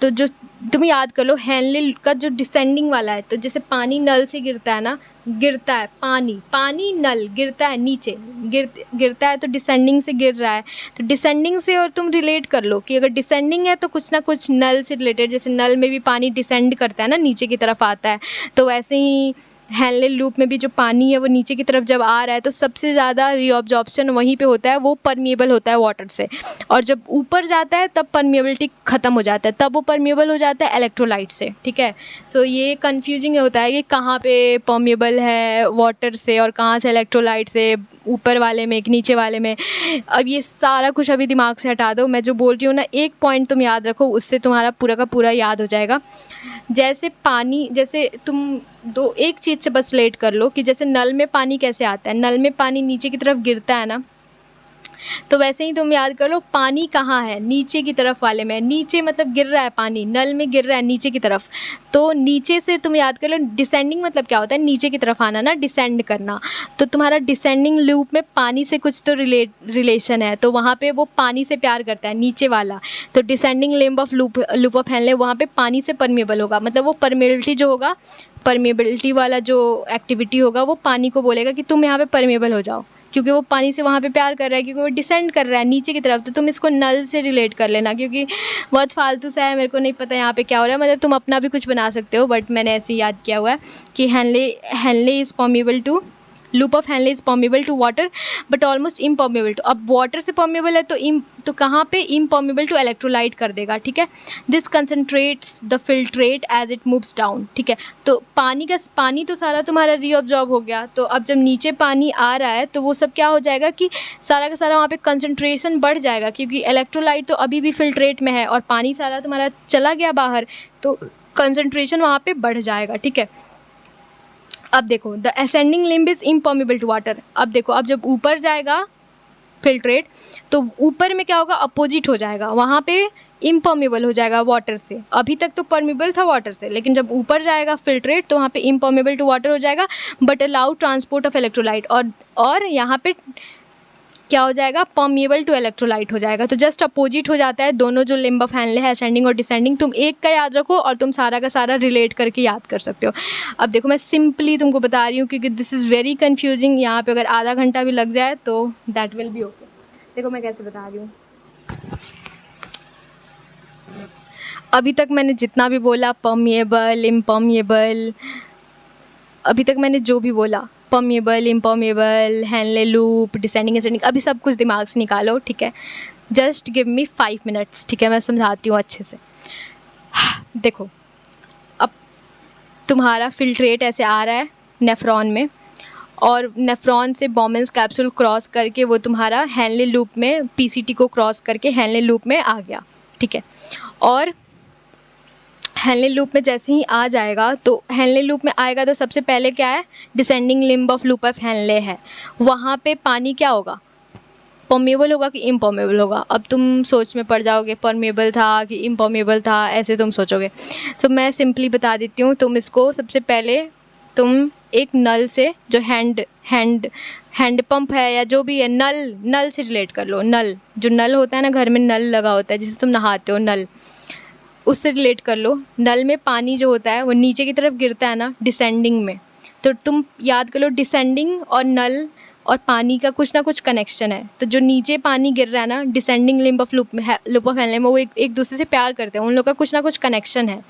तो जो तुम याद कर लो हेनले का जो डिसेंडिंग वाला है, तो जैसे पानी नल से गिरता है ना, गिरता है पानी नल गिरता है नीचे, गिरता है तो डिसेंडिंग से गिर रहा है, तो डिसेंडिंग से और तुम रिलेट कर लो कि अगर डिसेंडिंग है तो कुछ ना कुछ नल से रिलेटेड, जैसे नल में भी पानी डिसेंड करता है ना, नीचे की तरफ आता है, तो वैसे ही हेनले लूप में भी जो पानी है वो नीचे की तरफ जब आ रहा है तो सबसे ज़्यादा रीअब्जॉर्प्शन वहीं पे होता है, वो परमिएबल होता है वाटर से, और जब ऊपर जाता है तब परमिएबिलिटी ख़त्म हो जाता है, तब वो परमिएबल हो जाता है इलेक्ट्रोलाइट से। ठीक है, तो ये कन्फ्यूजिंग होता है कि कहाँ पे परमिएबल है वाटर से और कहाँ से इलेक्ट्रोलाइट से, ऊपर वाले में कि नीचे वाले में। अब ये सारा कुछ अभी दिमाग से हटा दो, मैं जो बोल रही हूँ ना एक पॉइंट तुम याद रखो, उससे तुम्हारा पूरा का पूरा याद हो जाएगा। जैसे पानी, जैसे तुम एक चीज़ से बस रिलेट कर लो कि जैसे नल में पानी कैसे आता है, नल में पानी नीचे की तरफ गिरता है ना, तो वैसे ही तुम याद कर लो पानी कहाँ है, नीचे की तरफ वाले में, नीचे मतलब गिर रहा है पानी, नल में गिर रहा है नीचे की तरफ, तो नीचे से तुम याद कर लो डिसेंडिंग मतलब क्या होता है, नीचे की तरफ आना ना, डिसेंड करना, तो तुम्हारा डिसेंडिंग लूप में पानी से कुछ तो रिलेशन है, तो वहाँ पे वो पानी से प्यार करता है नीचे वाला, तो descending limb of loop of Henley वहाँ पे पानी से परमेबल होगा, मतलब वो परमेबिलिटी जो होगा, परमेबिलिटी वाला जो एक्टिविटी होगा वो पानी को बोलेगा कि तुम यहाँ पे परमेबल हो जाओ, क्योंकि वो पानी से वहाँ पे प्यार कर रहा है, क्योंकि वो डिसेंड कर रहा है नीचे की तरफ, तो तुम इसको नल से रिलेट कर लेना, क्योंकि बहुत फालतू सा है, मेरे को नहीं पता यहाँ पे क्या हो रहा है, मतलब तुम अपना भी कुछ बना सकते हो, बट मैंने ऐसे ही याद किया हुआ है कि Henle is permeable to, loop of Henle is permeable to water but almost impermeable to, अब वाटर से परमेबल है तो कहाँ पे इम्परमेबल टू इलेक्ट्रोलाइट कर देगा। ठीक है, this concentrates the filtrate as it moves down. ठीक है, तो पानी तो सारा तुम्हारा रीअब्जॉर्ब हो गया, तो अब जब नीचे पानी आ रहा है तो वो सब क्या हो जाएगा कि सारा का सारा वहाँ पे कंसनट्रेशन बढ़ जाएगा, क्योंकि इलेक्ट्रोलाइट तो अभी भी फिल्ट्रेट में है और पानी सारा तुम्हारा चला गया बाहर, तो कंसनट्रेशन वहाँ पे बढ़ जाएगा। ठीक है, अब देखो the ascending limb is impermeable to water, अब देखो अब जब ऊपर जाएगा फिल्ट्रेट तो ऊपर में क्या होगा, अपोजिट हो जाएगा, वहाँ पे इम्परमेबल हो जाएगा वाटर से, अभी तक तो परमेबल था वाटर से, लेकिन जब ऊपर जाएगा फिल्ट्रेट तो वहाँ पे इम्परमेबल टू वाटर हो जाएगा but allow transport of electrolyte, और यहाँ पे क्या हो जाएगा, परमिएबल टू इलेक्ट्रोलाइट हो जाएगा, तो जस्ट अपोजिट हो जाता है दोनों जो लिम्ब ऑफ हेनले है, असेंडिंग और डिसेंडिंग, तुम एक का याद रखो और तुम सारा का सारा रिलेट करके याद कर सकते हो। अब देखो मैं सिंपली तुमको बता रही हूँ क्योंकि दिस इज़ वेरी कन्फ्यूजिंग, यहाँ पे अगर आधा घंटा भी लग जाए तो दैट विल बी ओके। देखो मैं कैसे बता रही हूँ, अभी तक मैंने जितना भी बोला परमिएबल, इम्परमिएबल, अभी तक मैंने जो भी बोला permeable, impermeable, Henle loop, descending ascending, अभी सब कुछ दिमाग से निकालो। ठीक है, जस्ट गिव मी 5 मिनट्स। ठीक है, मैं समझाती हूँ अच्छे से। देखो अब तुम्हारा फिल्ट्रेट ऐसे आ रहा है नेफ्रॉन में, और नेफ्रॉन से बॉमेंस कैप्सूल क्रॉस करके वो तुम्हारा हेनले लूप में, पीसीटी को क्रॉस करके हेनले लूप में आ गया। ठीक है, और हेनले लूप में जैसे ही आ जाएगा तो हेनले लूप में आएगा तो सबसे पहले क्या है, descending limb of loop of Henle है, वहाँ पे पानी क्या होगा, परमेबल होगा कि इम्परमेबल होगा। अब तुम सोच में पड़ जाओगे परमेबल था कि इम्परमेबल था, ऐसे तुम सोचोगे, तो मैं सिंपली बता देती हूँ। तुम इसको सबसे पहले तुम एक नल से, जो हैंड पंप है या जो भी है, नल से रिलेट कर लो, नल जो नल होता है ना, घर में नल लगा होता है जिससे तुम नहाते हो, नल, उससे रिलेट कर लो। नल में पानी जो होता है वो नीचे की तरफ गिरता है ना, डिसेंडिंग में, तो तुम याद कर लो डिसेंडिंग और नल और पानी का कुछ ना कुछ कनेक्शन है, तो जो नीचे पानी गिर रहा है ना, descending limb of loop of Henley में, वो एक दूसरे से प्यार करते हैं, उन लोग का कुछ ना कुछ कनेक्शन है,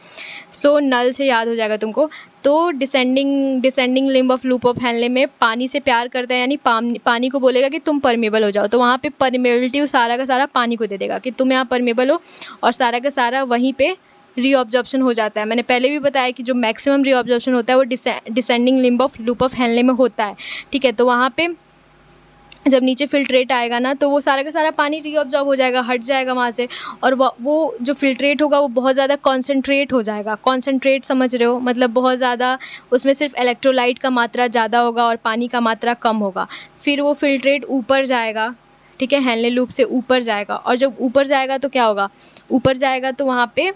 सो नल से याद हो जाएगा तुमको। तो descending limb of loop of Henley में पानी से प्यार करता है, यानी पानी को बोलेगा कि तुम परमेबल हो जाओ, तो वहाँ पे परमेबिलिटी सारा का सारा पानी को दे देगा कि तुम यहाँ परमेबल हो, और सारा का सारा वहीं पे रीअब्जॉर्प्शन हो जाता है। मैंने पहले भी बताया कि जो मैक्सिमम रीअब्जॉर्प्शन होता है वो descending limb of loop of Henley में होता है, ठीक है। तो वहाँ पे जब नीचे फिल्ट्रेट आएगा ना तो वो सारा का सारा पानी रीअब्जॉर्ब हो जाएगा, हट जाएगा वहाँ से, और वो जो फिल्ट्रेट होगा वो बहुत ज़्यादा कॉन्सेंट्रेट हो जाएगा। कॉन्सेंट्रेट समझ रहे हो, मतलब बहुत ज़्यादा, उसमें सिर्फ इलेक्ट्रोलाइट का मात्रा ज़्यादा होगा और पानी का मात्रा कम होगा। फिर वो फिल्ट्रेट ऊपर जाएगा, ठीक है, हेनले लूप से ऊपर जाएगा, और जब ऊपर जाएगा तो क्या होगा, ऊपर जाएगा तो वहाँ पे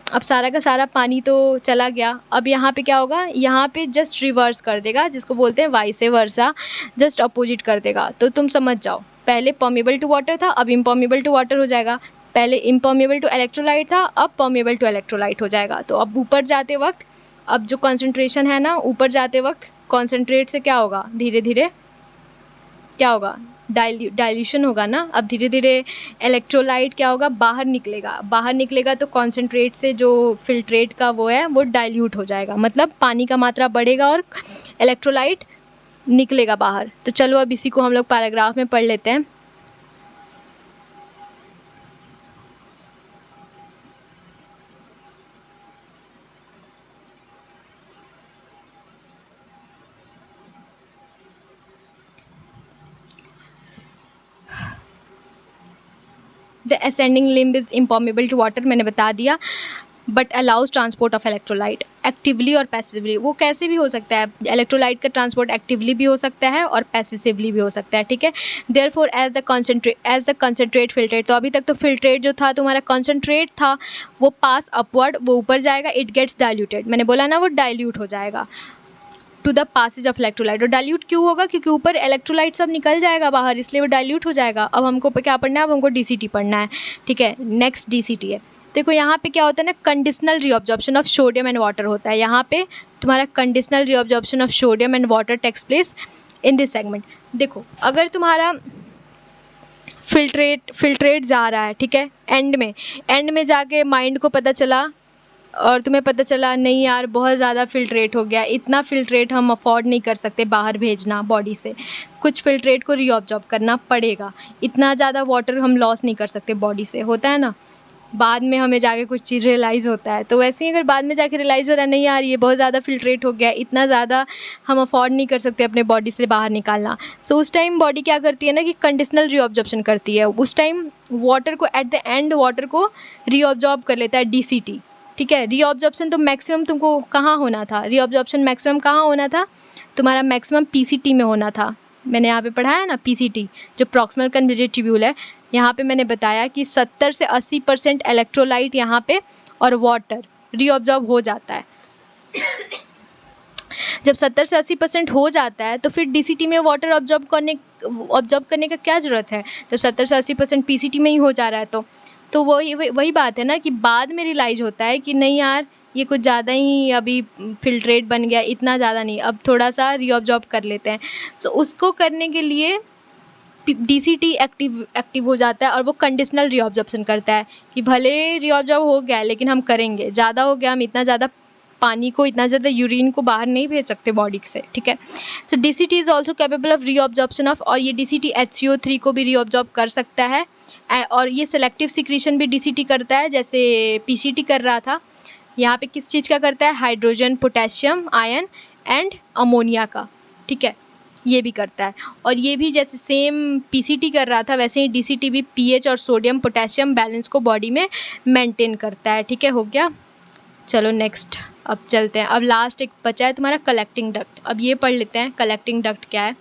अब सारा का सारा पानी तो चला गया। अब यहाँ पे क्या होगा, यहाँ पे जस्ट रिवर्स कर देगा, जिसको बोलते हैं वाइस वर्सा, जस्ट अपोजिट कर देगा। तो तुम समझ जाओ, पहले परमेबल टू वाटर था, अब इम्परमेबल टू वाटर हो जाएगा। पहले इम्परमेबल टू इलेक्ट्रोलाइट था, अब परमेबल टू इलेक्ट्रोलाइट हो जाएगा। तो अब ऊपर जाते वक्त, अब जो कॉन्सेंट्रेशन है ना, ऊपर जाते वक्त कॉन्सेंट्रेट से क्या होगा, धीरे धीरे क्या होगा, डाइल्यूशन होगा ना। अब धीरे धीरे इलेक्ट्रोलाइट क्या होगा, बाहर निकलेगा तो कॉन्सेंट्रेट से जो फिल्ट्रेट का वो है वो डाइल्यूट हो जाएगा, मतलब पानी का मात्रा बढ़ेगा और इलेक्ट्रोलाइट निकलेगा बाहर। तो चलो अब इसी को हम लोग पैराग्राफ में पढ़ लेते हैं। The ascending limb is impermeable to water, मैंने बता दिया, but allows transport of electrolyte actively और पैसिवली। वो कैसे भी हो सकता है, इलेक्ट्रोलाइट का ट्रांसपोर्ट एक्टिवली भी हो सकता है और पैसिवली भी हो सकता है, ठीक है। Therefore as the concentrate filtrate, तो अभी तक तो फिल्ट्रेट जो था तुम्हारा कंसनट्रेट था, वो पास अपवर्ड, वो ऊपर जाएगा, इट गेट्स डाइल्यूटेड, मैंने बोला ना वो डाइल्यूट हो जाएगा to the passage of electrolyte. और डाइल्यूट क्यों होगा, क्योंकि ऊपर इलेक्ट्रोलाइट सब निकल जाएगा बाहर, इसलिए वो डाइल्यूट हो जाएगा। अब हमको क्या पढ़ना है, अब हमको डीसीटी पढ़ना है, ठीक है। नेक्स्ट डीसीटी है, देखो यहाँ पे क्या होता है ना, conditional reabsorption of sodium and water होता है। यहाँ पे तुम्हारा conditional reabsorption of sodium and water takes place in this segment. देखो अगर तुम्हारा फिल्ट्रेट जा रहा है, ठीक है, एंड में जाके माइंड को पता चला और तुम्हें पता चला नहीं यार बहुत ज़्यादा फिल्ट्रेट हो गया, इतना फिल्ट्रेट हम अफोर्ड नहीं कर सकते बाहर भेजना बॉडी से, कुछ फिल्ट्रेट को रीअब्जॉर्ब करना पड़ेगा, इतना ज़्यादा वाटर हम लॉस नहीं कर सकते बॉडी से, होता है ना, बाद में हमें जाके कुछ चीज़ रियलाइज़ होता है। तो वैसे ही अगर बाद में जाके रियलाइज़ हो रहा है नहीं यार ये बहुत ज़्यादा फिल्ट्रेट हो गया, इतना ज़्यादा हम अफोर्ड नहीं कर सकते अपने बॉडी से बाहर निकालना, सो उस टाइम बॉडी क्या करती है ना कि कंडीशनल रीअब्जॉर्प्शन करती है। उस टाइम वाटर को एट द एंड वाटर को रीअब्जॉर्ब कर लेता है डीसीटी, ठीक है। रीअब्जॉर्प्शन तो मैक्सिमम तुमको कहाँ होना था, रीअब्जॉर्प्शन मैक्सिमम कहाँ होना था, तुम्हारा मैक्सिमम पीसीटी में होना था। मैंने यहाँ पे पढ़ा है ना पीसीटी, जो प्रॉक्सिमल कन्वर्जेंट ट्यूब्यूल है, यहाँ पे मैंने बताया कि 70 से 80% इलेक्ट्रोलाइट यहाँ पे और वाटर रीअब्जॉर्ब हो जाता है। जब 70 से 80% हो जाता है तो फिर डीसीटी में वाटर ऑब्जॉर्ब करने का क्या ज़रूरत है, जब 70 से 80% पीसीटी में ही हो जा रहा है। तो वही बात है ना कि बाद में रियलाइज़ होता है कि नहीं यार ये कुछ ज़्यादा ही अभी फिल्ट्रेट बन गया, इतना ज़्यादा नहीं, अब थोड़ा सा रीअब्जॉर्ब कर लेते हैं। सो उसको करने के लिए डीसीटी एक्टिव हो जाता है और वो कंडीशनल रीअब्जॉर्प्शन करता है कि भले रीअब्जॉर्ब हो गया लेकिन हम करेंगे, ज़्यादा हो गया, हम इतना ज़्यादा पानी को, इतना ज़्यादा यूरिन को बाहर नहीं भेज सकते बॉडी से, ठीक है। So DCT is also capable of reabsorption of, और ये डीसीटी HCO3 को भी रीअब्जॉर्ब कर सकता है, और ये सेलेक्टिव सिक्रीशन भी डीसीटी करता है जैसे पीसीटी कर रहा था। यहाँ पे किस चीज़ का करता है, hydrogen, potassium ion and ammonia का, ठीक है, ये भी करता है। और ये भी जैसे सेम पीसीटी कर रहा था वैसे ही डीसीटी भी पीएच और सोडियम पोटेशियम बैलेंस को बॉडी में मेंटेन करता है, ठीक है, हो गया। चलो नेक्स्ट अब चलते हैं, अब लास्ट एक बचा है तुम्हारा कलेक्टिंग डक्ट। अब ये पढ़ लेते हैं कलेक्टिंग डक्ट क्या है।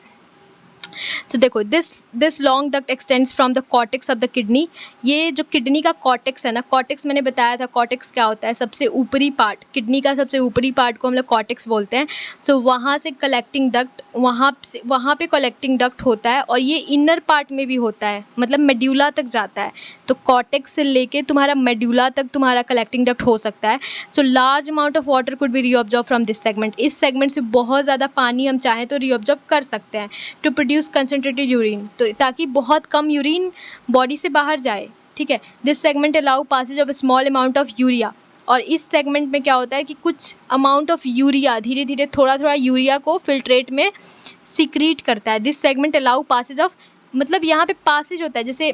तो देखो this long duct extends from the cortex of the kidney. ये जो किडनी का कॉर्टेक्स है ना, कॉर्टेक्स मैंने बताया था, कॉर्टेक्स क्या होता है, सबसे ऊपरी पार्ट, किडनी का सबसे ऊपरी पार्ट को हम लोग कॉर्टेक्स बोलते हैं। सो वहाँ से कलेक्टिंग डक्ट, वहाँ पे कलेक्टिंग डक्ट होता है, और ये इनर पार्ट में भी होता है, मतलब मेड्यूला तक जाता है। तो कॉर्टेक्स से लेके तुम्हारा मेड्यूला तक तुम्हारा कलेक्टिंग डक्ट हो सकता है। So large amount of water could be reabsorb from this segment. इस सेगमेंट से बहुत ज़्यादा पानी हम चाहें तो रीअब्जॉर्ब कर सकते हैं टू प्रोड्यूस कंसनट्रेटेड यूरिन, तो ताकि बहुत कम यूरिन बॉडी से बाहर जाए, ठीक है। This segment allow passage of small amount of urea, और इस सेगमेंट में क्या होता है कि कुछ अमाउंट ऑफ यूरिया धीरे धीरे थोड़ा यूरिया को फिल्ट्रेट में सिक्रीट करता है। This segment allow passage of, मतलब यहाँ पे पासेज होता है, जैसे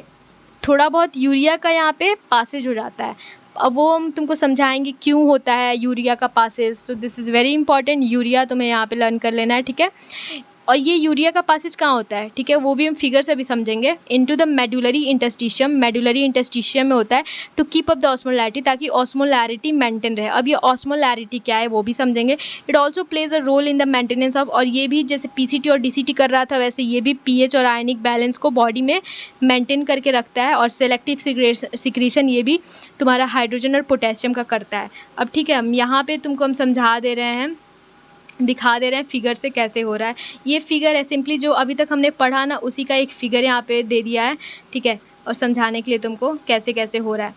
थोड़ा बहुत यूरिया का यहाँ पे पासेज हो जाता है, अब वो हम तुमको समझाएंगे क्यों होता है यूरिया का passage. So this is very important, urea तुम्हें यहाँ पे लर्न कर लेना है, ठीक है। और ये यूरिया का पासेज कहाँ होता है, ठीक है, वो भी हम फिगर से भी समझेंगे। Into the medullary interstitium, medullary interstitium में होता है to keep up the osmolarity, ताकि ऑस्मोलैरिटी मेंटेन रहे। अब ये ऑस्मोलैरिटी क्या है वो भी समझेंगे। It also plays a role in the maintenance of, और ये भी जैसे पीसीटी और डीसीटी कर रहा था वैसे ये भी पीएच और आयनिक बैलेंस को बॉडी में मेंटेन करके रखता है। और सेलेक्टिव सिक्रीशन ये भी तुम्हारा हाइड्रोजन और पोटेशियम का करता है। अब ठीक है, हम यहाँ पे तुमको हम समझा दे रहे हैं, दिखा दे रहे हैं फिगर से कैसे हो रहा है। ये फिगर है सिंपली जो अभी तक हमने पढ़ा ना उसी का एक फिगर यहाँ पे दे दिया है, ठीक है, और समझाने के लिए तुमको कैसे कैसे हो रहा है।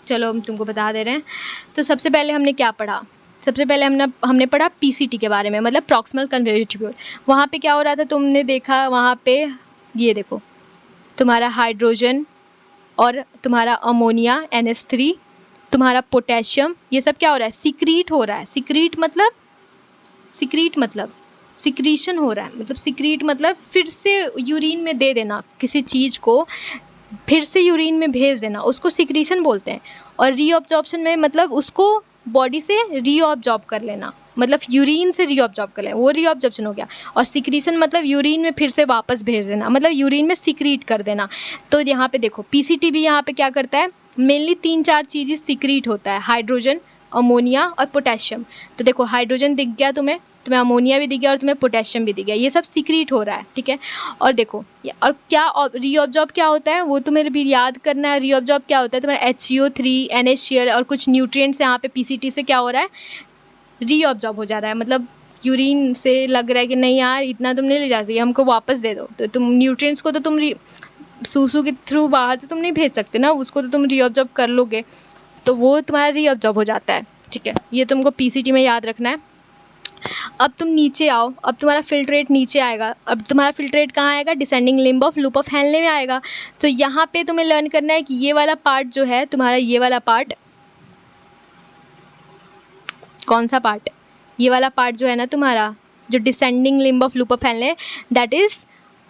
चलो हम तुमको बता दे रहे हैं। तो सबसे पहले हमने क्या पढ़ा, सबसे पहले हमने पढ़ा पीसीटी के बारे में, मतलब प्रॉक्सिमल कन्वर्जेंस ट्यूब्यूल। वहाँ पे क्या हो रहा था तुमने देखा, वहाँ पे ये देखो तुम्हारा हाइड्रोजन और तुम्हारा अमोनिया NH3, तुम्हारा पोटेशियम, ये सब क्या हो रहा है, सिक्रीट हो रहा है। सिक्रीट मतलब सिक्रीशन हो रहा है, मतलब सिक्रीट मतलब फिर से यूरिन में दे देना, किसी चीज़ को फिर से यूरिन में भेज देना, उसको सिक्रीशन बोलते हैं। और रीअब्जॉर्प्शन में मतलब उसको बॉडी से रीअब्जॉर्ब कर लेना, मतलब यूरिन से रीअब्जॉर्ब कर लेना, वो रीअब्जॉर्प्शन हो गया। और सिक्रीशन मतलब यूरिन में फिर से वापस भेज देना, मतलब यूरिन में सिक्रीट कर देना। तो यहाँ पे देखो पीसीटी भी यहाँ पे क्या करता है, मेनली 3-4 चीज़ें सिक्रीट होता है, हाइड्रोजन, अमोनिया और पोटेशियम। तो देखो हाइड्रोजन दिख गया तुम्हें अमोनिया भी दिख गया और तुम्हें पोटेशियम भी दिख गया, ये सब सिक्रीट हो रहा है, ठीक है। और देखो और क्या रीअब्जॉर्ब क्या होता है वो तुम्हें भी याद करना है। रीअब्जॉर्ब क्या होता है, तुम्हारा HCO3 NaCl और कुछ न्यूट्रिएंट्स यहाँ पे पीसीटी से क्या हो रहा है, रीअब्जॉर्ब हो जा रहा है। मतलब यूरिन से लग रहा है कि नहीं यार इतना तुम नहीं ले जा सकते, हमको वापस दे दो। तो तुम न्यूट्रिएंट्स को तो तुम सूसू के थ्रू बाहर तो तुम नहीं भेज सकते ना, उसको तो तुम रीअब्जॉर्ब कर लोगे, तो वो तुम्हारा रीअब्जॉर्ब हो जाता है, ठीक है। ये तुमको पीसीटी में याद रखना है। अब तुम नीचे आओ, अब तुम्हारा फिल्ट्रेट नीचे आएगा। अब तुम्हारा फिल्ट्रेट कहाँ आएगा, descending limb of loop of Henley में आएगा। तो यहाँ पे तुम्हें लर्न करना है कि ये वाला पार्ट जो है तुम्हारा, ये वाला पार्ट कौन सा पार्ट, ये वाला पार्ट जो है ना तुम्हारा, जो descending limb of loop of Henle, that is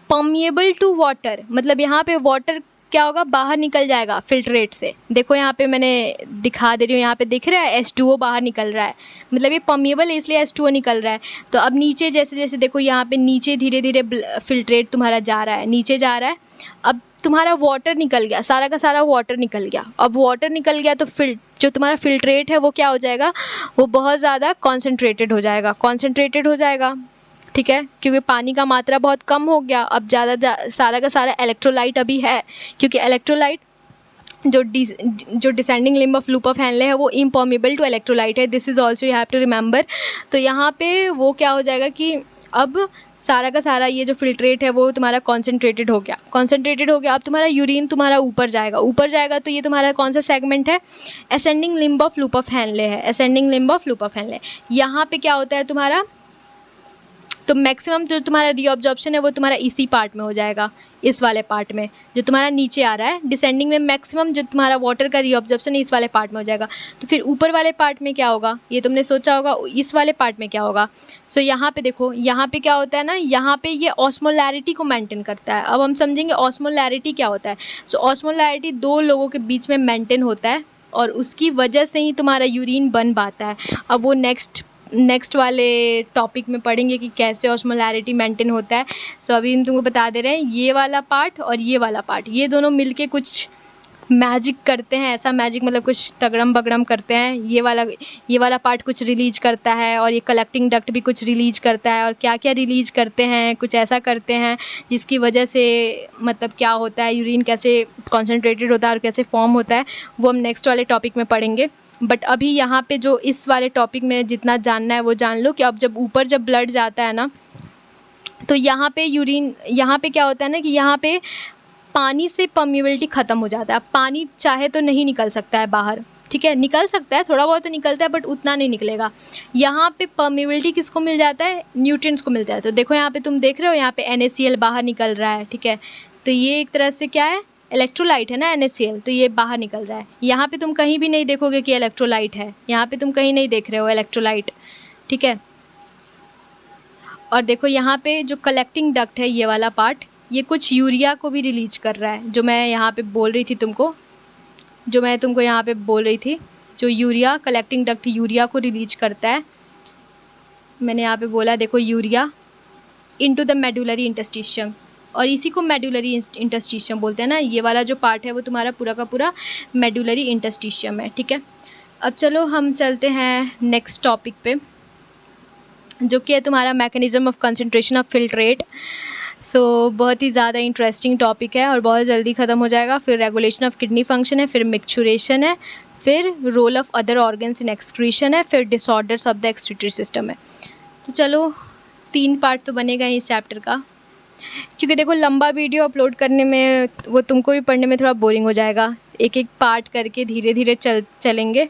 permeable to water. मतलब यहाँ पे वाटर क्या होगा, बाहर निकल जाएगा फिल्ट्रेट से। देखो यहाँ पे मैंने दिखा दे रही हूँ, यहाँ पे दिख रहा है H2O बाहर निकल रहा है, मतलब ये परमिएबल है इसलिए H2O निकल रहा है। तो अब नीचे जैसे जैसे देखो यहाँ पे नीचे धीरे धीरे फिल्ट्रेट तुम्हारा जा रहा है, नीचे जा रहा है। अब तुम्हारा वाटर निकल गया, सारा का सारा वाटर निकल गया। अब वाटर निकल गया तो जो तुम्हारा फिल्ट्रेट है वो क्या हो जाएगा, वो बहुत ज़्यादा कॉन्सेंट्रेटेड हो जाएगा, ठीक है, क्योंकि पानी का मात्रा बहुत कम हो गया। अब ज़्यादा सारा का सारा इलेक्ट्रोलाइट अभी है, क्योंकि इलेक्ट्रोलाइट जो descending limb of loop of Henle है वो इम्पॉर्मेबल टू इलेक्ट्रोलाइट है। This is also you have to remember. तो यहाँ पे वो क्या हो जाएगा कि अब सारा का सारा ये जो फिल्ट्रेट है वो तुम्हारा कॉन्सेंट्रेटेड हो गया। अब तुम्हारा यूरिन तुम्हारा ऊपर जाएगा। तो ये तुम्हारा कौन सा सेगमेंट है, ascending limb of loop of Henle है, ascending limb of loop of Henle. यहाँ पे क्या होता है तुम्हारा, तो मैक्सिमम जो तुम्हारा रीअब्जॉर्प्शन है वो तुम्हारा इसी पार्ट में हो जाएगा, इस वाले पार्ट में जो तुम्हारा नीचे आ रहा है। डिसेंडिंग में मैक्सिमम जो तुम्हारा वाटर का रीअब्जॉर्प्शन है इस वाले पार्ट में हो जाएगा। तो फिर ऊपर वाले पार्ट में क्या होगा, ये तुमने सोचा होगा इस वाले पार्ट में क्या होगा। सो यहाँ पे देखो, यहाँ पे क्या होता है ना, यहाँ पे ये ऑस्मोलैरिटी को मेंटेन करता है। अब हम समझेंगे ऑस्मोलैरिटी क्या होता है। सो ऑस्मोलैरिटी दो लोगों के बीच में मेंटेन होता है और उसकी वजह से ही तुम्हारा यूरिन बन पाता है। अब वो नेक्स्ट वाले टॉपिक में पढ़ेंगे कि कैसे ऑस्मोलैरिटी मेंटेन होता है। सो अभी हम तुमको बता दे रहे हैं, ये वाला पार्ट और ये वाला पार्ट, ये दोनों मिलके कुछ मैजिक करते हैं। ऐसा मैजिक मतलब कुछ तगड़म बगड़म करते हैं। ये वाला पार्ट कुछ रिलीज करता है और ये कलेक्टिंग डक्ट भी कुछ रिलीज करता है। और क्या क्या रिलीज करते हैं, कुछ ऐसा करते हैं जिसकी वजह से मतलब क्या होता है, यूरिन कैसे कॉन्सेंट्रेटेड होता है और कैसे फॉर्म होता है, वो हम नेक्स्ट वाले टॉपिक में पढ़ेंगे। बट अभी यहाँ पे जो इस वाले टॉपिक में जितना जानना है वो जान लो कि अब जब ऊपर जब ब्लड जाता है ना, तो यहाँ पे क्या होता है ना कि यहाँ पे पानी से परमिएबिलिटी ख़त्म हो जाता है। पानी चाहे तो नहीं निकल सकता है बाहर, ठीक है, निकल सकता है, थोड़ा बहुत तो निकलता है बट उतना नहीं निकलेगा। यहाँ पे परमिएबिलिटी किसको मिल जाता है, न्यूट्रिएंट्स को मिलता है। तो देखो यहाँ पे तुम देख रहे हो, यहाँ पे NaCl बाहर निकल रहा है, ठीक है। तो ये एक तरह से क्या है, इलेक्ट्रोलाइट है ना NaCl, तो ये बाहर निकल रहा है। यहाँ पे तुम कहीं भी नहीं देखोगे कि इलेक्ट्रोलाइट है, यहाँ पे तुम कहीं नहीं देख रहे हो इलेक्ट्रोलाइट, ठीक है। और देखो यहाँ पे जो कलेक्टिंग डक्ट है ये वाला पार्ट, ये कुछ यूरिया को भी रिलीज कर रहा है, जो मैं यहाँ पे बोल रही थी तुमको, जो मैं तुमको यहाँ पे बोल रही थी, जो यूरिया कलेक्टिंग डक्ट यूरिया को रिलीज करता है, मैंने यहाँ पे बोला देखो urea into the medullary interstitium, और इसी को मेडुलरी इंटरस्टिशियम बोलते हैं ना। ये वाला जो पार्ट है वो तुम्हारा पूरा का पूरा मेडुलरी इंटरस्टिशियम है, ठीक है। अब चलो हम चलते हैं नेक्स्ट टॉपिक पे, जो कि है तुम्हारा mechanism of concentration of filtrate. So बहुत ही ज़्यादा इंटरेस्टिंग टॉपिक है और बहुत जल्दी ख़त्म हो जाएगा। फिर रेगुलेशन ऑफ किडनी फंक्शन है, फिर मिक्सचुरेशन है, फिर role of other organs in excretion है, फिर disorders of the excretory system है। तो चलो 3 पार्ट तो बनेगा इस चैप्टर का, क्योंकि देखो लंबा वीडियो अपलोड करने में वो तुमको भी पढ़ने में थोड़ा बोरिंग हो जाएगा। एक एक पार्ट करके धीरे धीरे चलेंगे।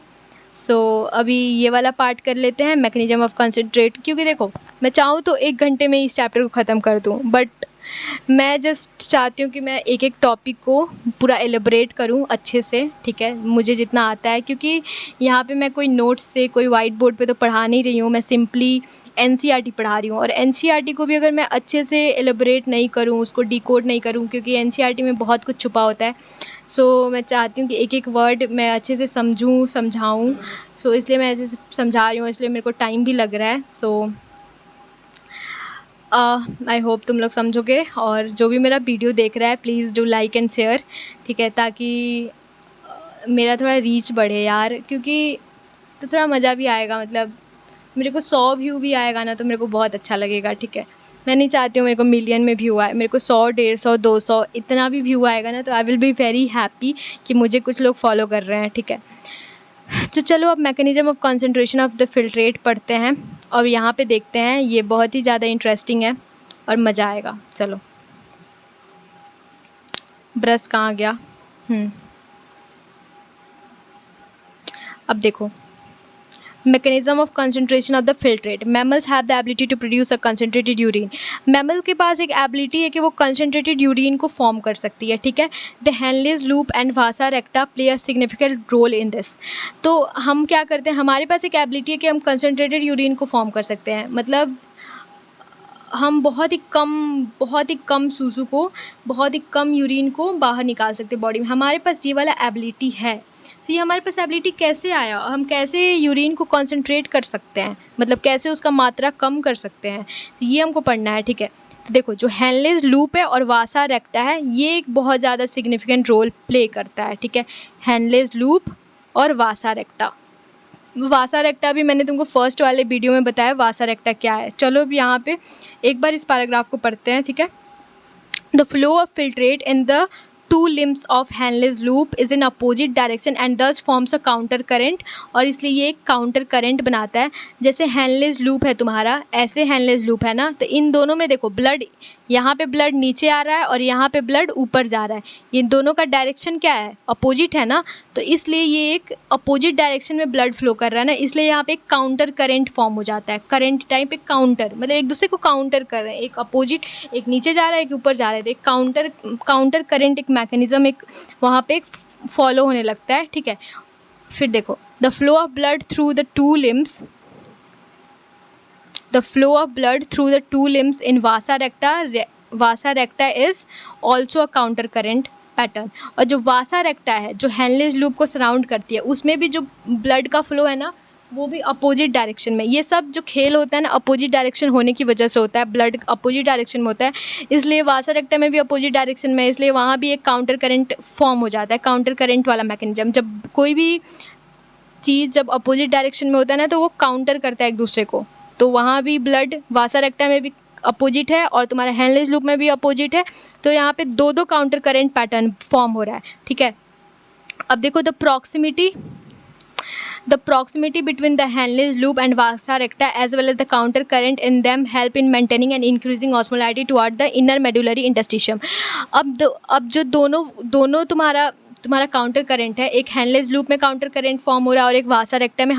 सो अभी ये वाला पार्ट कर लेते हैं, मैकेनिज्म ऑफ कंसंट्रेट। क्योंकि देखो मैं चाहूँ तो 1 घंटे में इस चैप्टर को ख़त्म कर दूँ, बट मैं जस्ट चाहती हूँ कि मैं एक एक टॉपिक को पूरा एलेबरेट करूँ अच्छे से, ठीक है, मुझे जितना आता है। क्योंकि यहाँ पे मैं कोई नोट्स से कोई वाइट बोर्ड पे तो पढ़ा नहीं रही हूँ, मैं सिंपली एनसीईआरटी पढ़ा रही हूँ। और एनसीईआरटी को भी अगर मैं अच्छे से एलेबरेट नहीं करूँ, उसको डिकोड नहीं करूँ, क्योंकि एनसीईआरटी में बहुत कुछ छुपा होता है। सो मैं चाहती हूँ कि एक एक वर्ड मैं अच्छे से समझाऊँ। सो इसलिए मैं ऐसे समझा रही हूँ, इसलिए मेरे को टाइम भी लग रहा है। सो आई होप तुम लोग समझोगे, और जो भी मेरा वीडियो देख रहा है please do like and share, ठीक है, ताकि मेरा थोड़ा रीच बढ़े यार। क्योंकि तो थोड़ा मज़ा भी आएगा, मतलब मेरे को 100 व्यू भी आएगा ना तो मेरे को बहुत अच्छा लगेगा, ठीक है। मैं नहीं चाहती हूँ मेरे को मिलियन में व्यू आए, मेरे को 100, 150, 200 इतना भी व्यू आएगा ना तो I will be very happy कि मुझे कुछ लोग फॉलो कर रहे हैं, ठीक है। तो चलो अब mechanism of concentration of the filtrate पढ़ते हैं, और यहाँ पे देखते हैं। ये बहुत ही ज़्यादा इंटरेस्टिंग है और मज़ा आएगा। चलो ब्रश कहाँ गया? अब देखो mechanism of concentration of the filtrate. Mammals have the ability to produce a concentrated urine. Mammal के पास एक एबिलिटी है कि वो concentrated urine को फॉर्म कर सकती है, ठीक है। The Henle's loop and vasa recta play a significant role in this. तो हम क्या करते हैं, हमारे पास एक एबिलिटी है कि हम concentrated urine को फॉर्म कर सकते हैं। मतलब हम बहुत ही कम सूसू को, बहुत ही कम यूरिन को बाहर निकाल सकते हैं बॉडी में। हमारे पास ये वाला एबिलिटी है। तो ये हमारे पास एबिलिटी कैसे आया, हम कैसे यूरिन को कंसंट्रेट कर सकते हैं, मतलब कैसे उसका मात्रा कम कर सकते हैं, ये हमको पढ़ना है, ठीक है। तो देखो जो हेनलेज लूप है और वासा रेक्टा है, ये एक बहुत ज़्यादा सिग्निफिकेंट रोल प्ले करता है, ठीक है। हेनलेज लूप और वासा रेक्टा। वासा रेक्टा भी मैंने तुमको फर्स्ट वाले वीडियो में बताया वासा रेक्टा क्या है। चलो अब यहाँ पे एक बार इस पैराग्राफ को पढ़ते हैं, ठीक है। The flow of filtrate in the 2 limbs of Henle's loop is in opposite direction and thus forms a counter current, और इसलिए ये एक काउंटर करंट बनाता है। जैसे Henle's loop है तुम्हारा, ऐसे Henle's loop है ना, तो इन दोनों में देखो ब्लड, यहाँ पे ब्लड नीचे आ रहा है और यहाँ पे ब्लड ऊपर जा रहा है। ये दोनों का डायरेक्शन क्या है, अपोजिट है ना, तो इसलिए ये एक अपोजिट डायरेक्शन में ब्लड फ्लो कर रहा है ना, इसलिए यहाँ पे एक काउंटर करंट फॉर्म हो जाता है। करंट टाइप एक काउंटर, मतलब एक दूसरे को काउंटर कर रहे हैं, एक अपोजिट, एक नीचे जा रहा है, एक ऊपर जा रहा है, तो एक काउंटर करंट एक मैकेनिज्म एक वहाँ पे फॉलो होने लगता है, ठीक है। फिर देखो the flow of blood through the 2 limbs, the flow of blood through the 2 limbs in vasa recta is also a counter current pattern। और जो वासा रेक्टा है, जो हेनलेज लूप को सराउंड करती है, उसमें भी जो ब्लड का फ्लो है ना, वो भी अपोजिट डायरेक्शन में। ये सब जो खेल होता है ना, अपोजिट डायरेक्शन होने की वजह से होता है, ब्लड अपोजिट डायरेक्शन में होता है, इसलिए वासा रेक्टा में भी अपोजिट डायरेक्शन में, इसलिए वहाँ भी एक काउंटर करंट फॉर्म हो जाता है, काउंटर करंट वाला मैकेनिज्म। जब कोई भी चीज़ जब अपोजिट डायरेक्शन में होता है ना, तो वो काउंटर करता है एक दूसरे को, तो वहाँ भी ब्लड वासा रेक्टा में भी अपोजिट है और तुम्हारे हेनलेज लूप में भी अपोजिट है, तो यहाँ पे 2 काउंटर करंट पैटर्न फॉर्म हो रहा है, ठीक है। अब देखो the proximity between the Henle's loop and vasa recta as well as the counter current in them help in maintaining and increasing osmolality toward the inner medullary interstitium। अब जो दोनों तुम्हारा काउंटर करंट है, एक हेनलेज लूप में counter current form हो रहा है और एक वासा रेक्टा में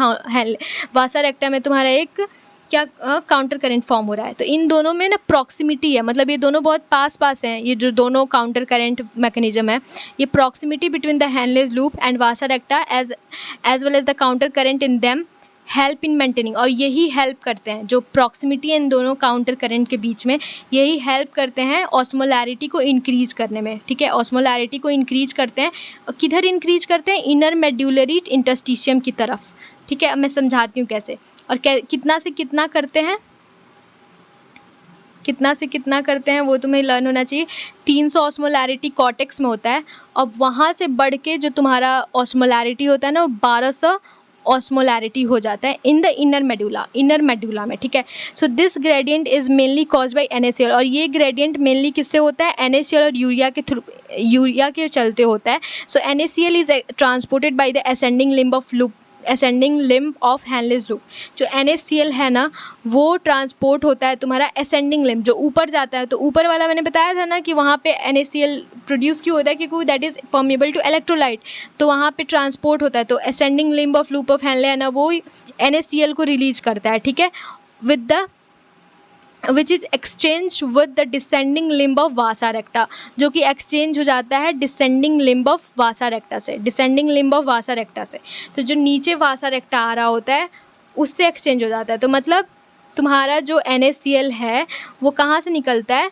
वासा रेक्टा में तुम्हारा एक क्या काउंटर करंट फॉर्म हो रहा है। तो इन दोनों में ना प्रॉक्सिमिटी है, मतलब ये दोनों बहुत पास हैं, ये जो दोनों काउंटर करंट मैकेनिज्म है, ये proximity between the Henle's loop and vasa recta as well as the counter current in them help in maintaining, और यही हेल्प करते हैं, जो प्रॉक्सिमिटी इन दोनों काउंटर करंट के बीच में, यही हेल्प करते हैं ऑस्मोलैरिटी को इंक्रीज करने में, ठीक है। ऑस्मोलैरिटी को इंक्रीज करते हैं, किधर इंक्रीज करते हैं, इनर मेड्यूलरी इंटरस्टिशियम की तरफ, ठीक है। अब मैं समझाती हूँ कैसे, और कितना से कितना करते हैं, कितना से कितना करते हैं वो तुम्हें लर्न होना चाहिए। 300 ऑस्मोलैरिटी कॉर्टेक्स में होता है, और वहाँ से बढ़ के जो तुम्हारा ऑस्मोलैरिटी होता है ना, वो 1200 ऑस्मोलैरिटी हो जाता है इन द इनर मेडुला में, ठीक है। So this gradient is mainly cause by NaCl, और ये ग्रेडियंट मेनली किससे होता है, NaCl और यूरिया के चलते होता है। So NaCl is transported by the ascending limb of Henle's loop. जो NaCl है ना, वो ट्रांसपोर्ट होता है तुम्हारा असेंडिंग लिम्ब, जो ऊपर जाता है। तो ऊपर वाला मैंने बताया था ना कि वहाँ पे NaCl प्रोड्यूस क्यों होता है, क्योंकि that is permeable to electrolyte, तो वहाँ पे ट्रांसपोर्ट होता है। तो ascending limb of loop of Henle है ना, वो NaCl को रिलीज करता है, ठीक है, with the which is exchange with the descending limb of vasa रेक्टा, जो कि एक्सचेंज हो जाता है डिसेंडिंग लिम्ब ऑफ वासा रेक्टा से, तो जो नीचे वासा रेक्टा आ रहा होता है उससे एक्सचेंज हो जाता है। तो मतलब तुम्हारा जो NaCl है वो कहाँ से निकलता है,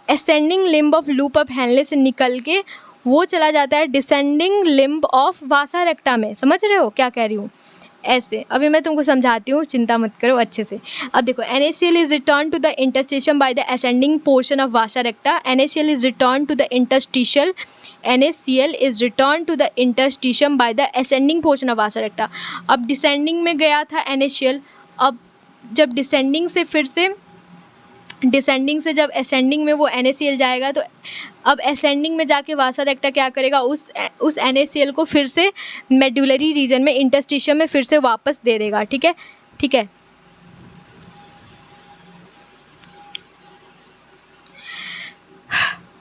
ascending limb of loop of Henle से निकल के वो चला जाता है डिसेंडिंग लिम्ब ऑफ वासा रेक्टा में। समझ रहे हो क्या कह रही हूँ, ऐसे। अभी मैं तुमको समझाती हूँ, चिंता मत करो अच्छे से। अब देखो, NaCl is return to the interstitium by the ascending portion of vasa recta. NaCl is return to the interstitium by the ascending portion of vasa recta. अब डिसेंडिंग में गया था NaCl, अब जब डिसेंडिंग से जब असेंडिंग में वो NaCl जाएगा, तो अब असेंडिंग में जाके वासा रेक्टा क्या करेगा, उस NaCl को फिर से मेडुलरी रीजन में, इंटरस्टिशियम में फिर से वापस दे देगा, ठीक है, ठीक है।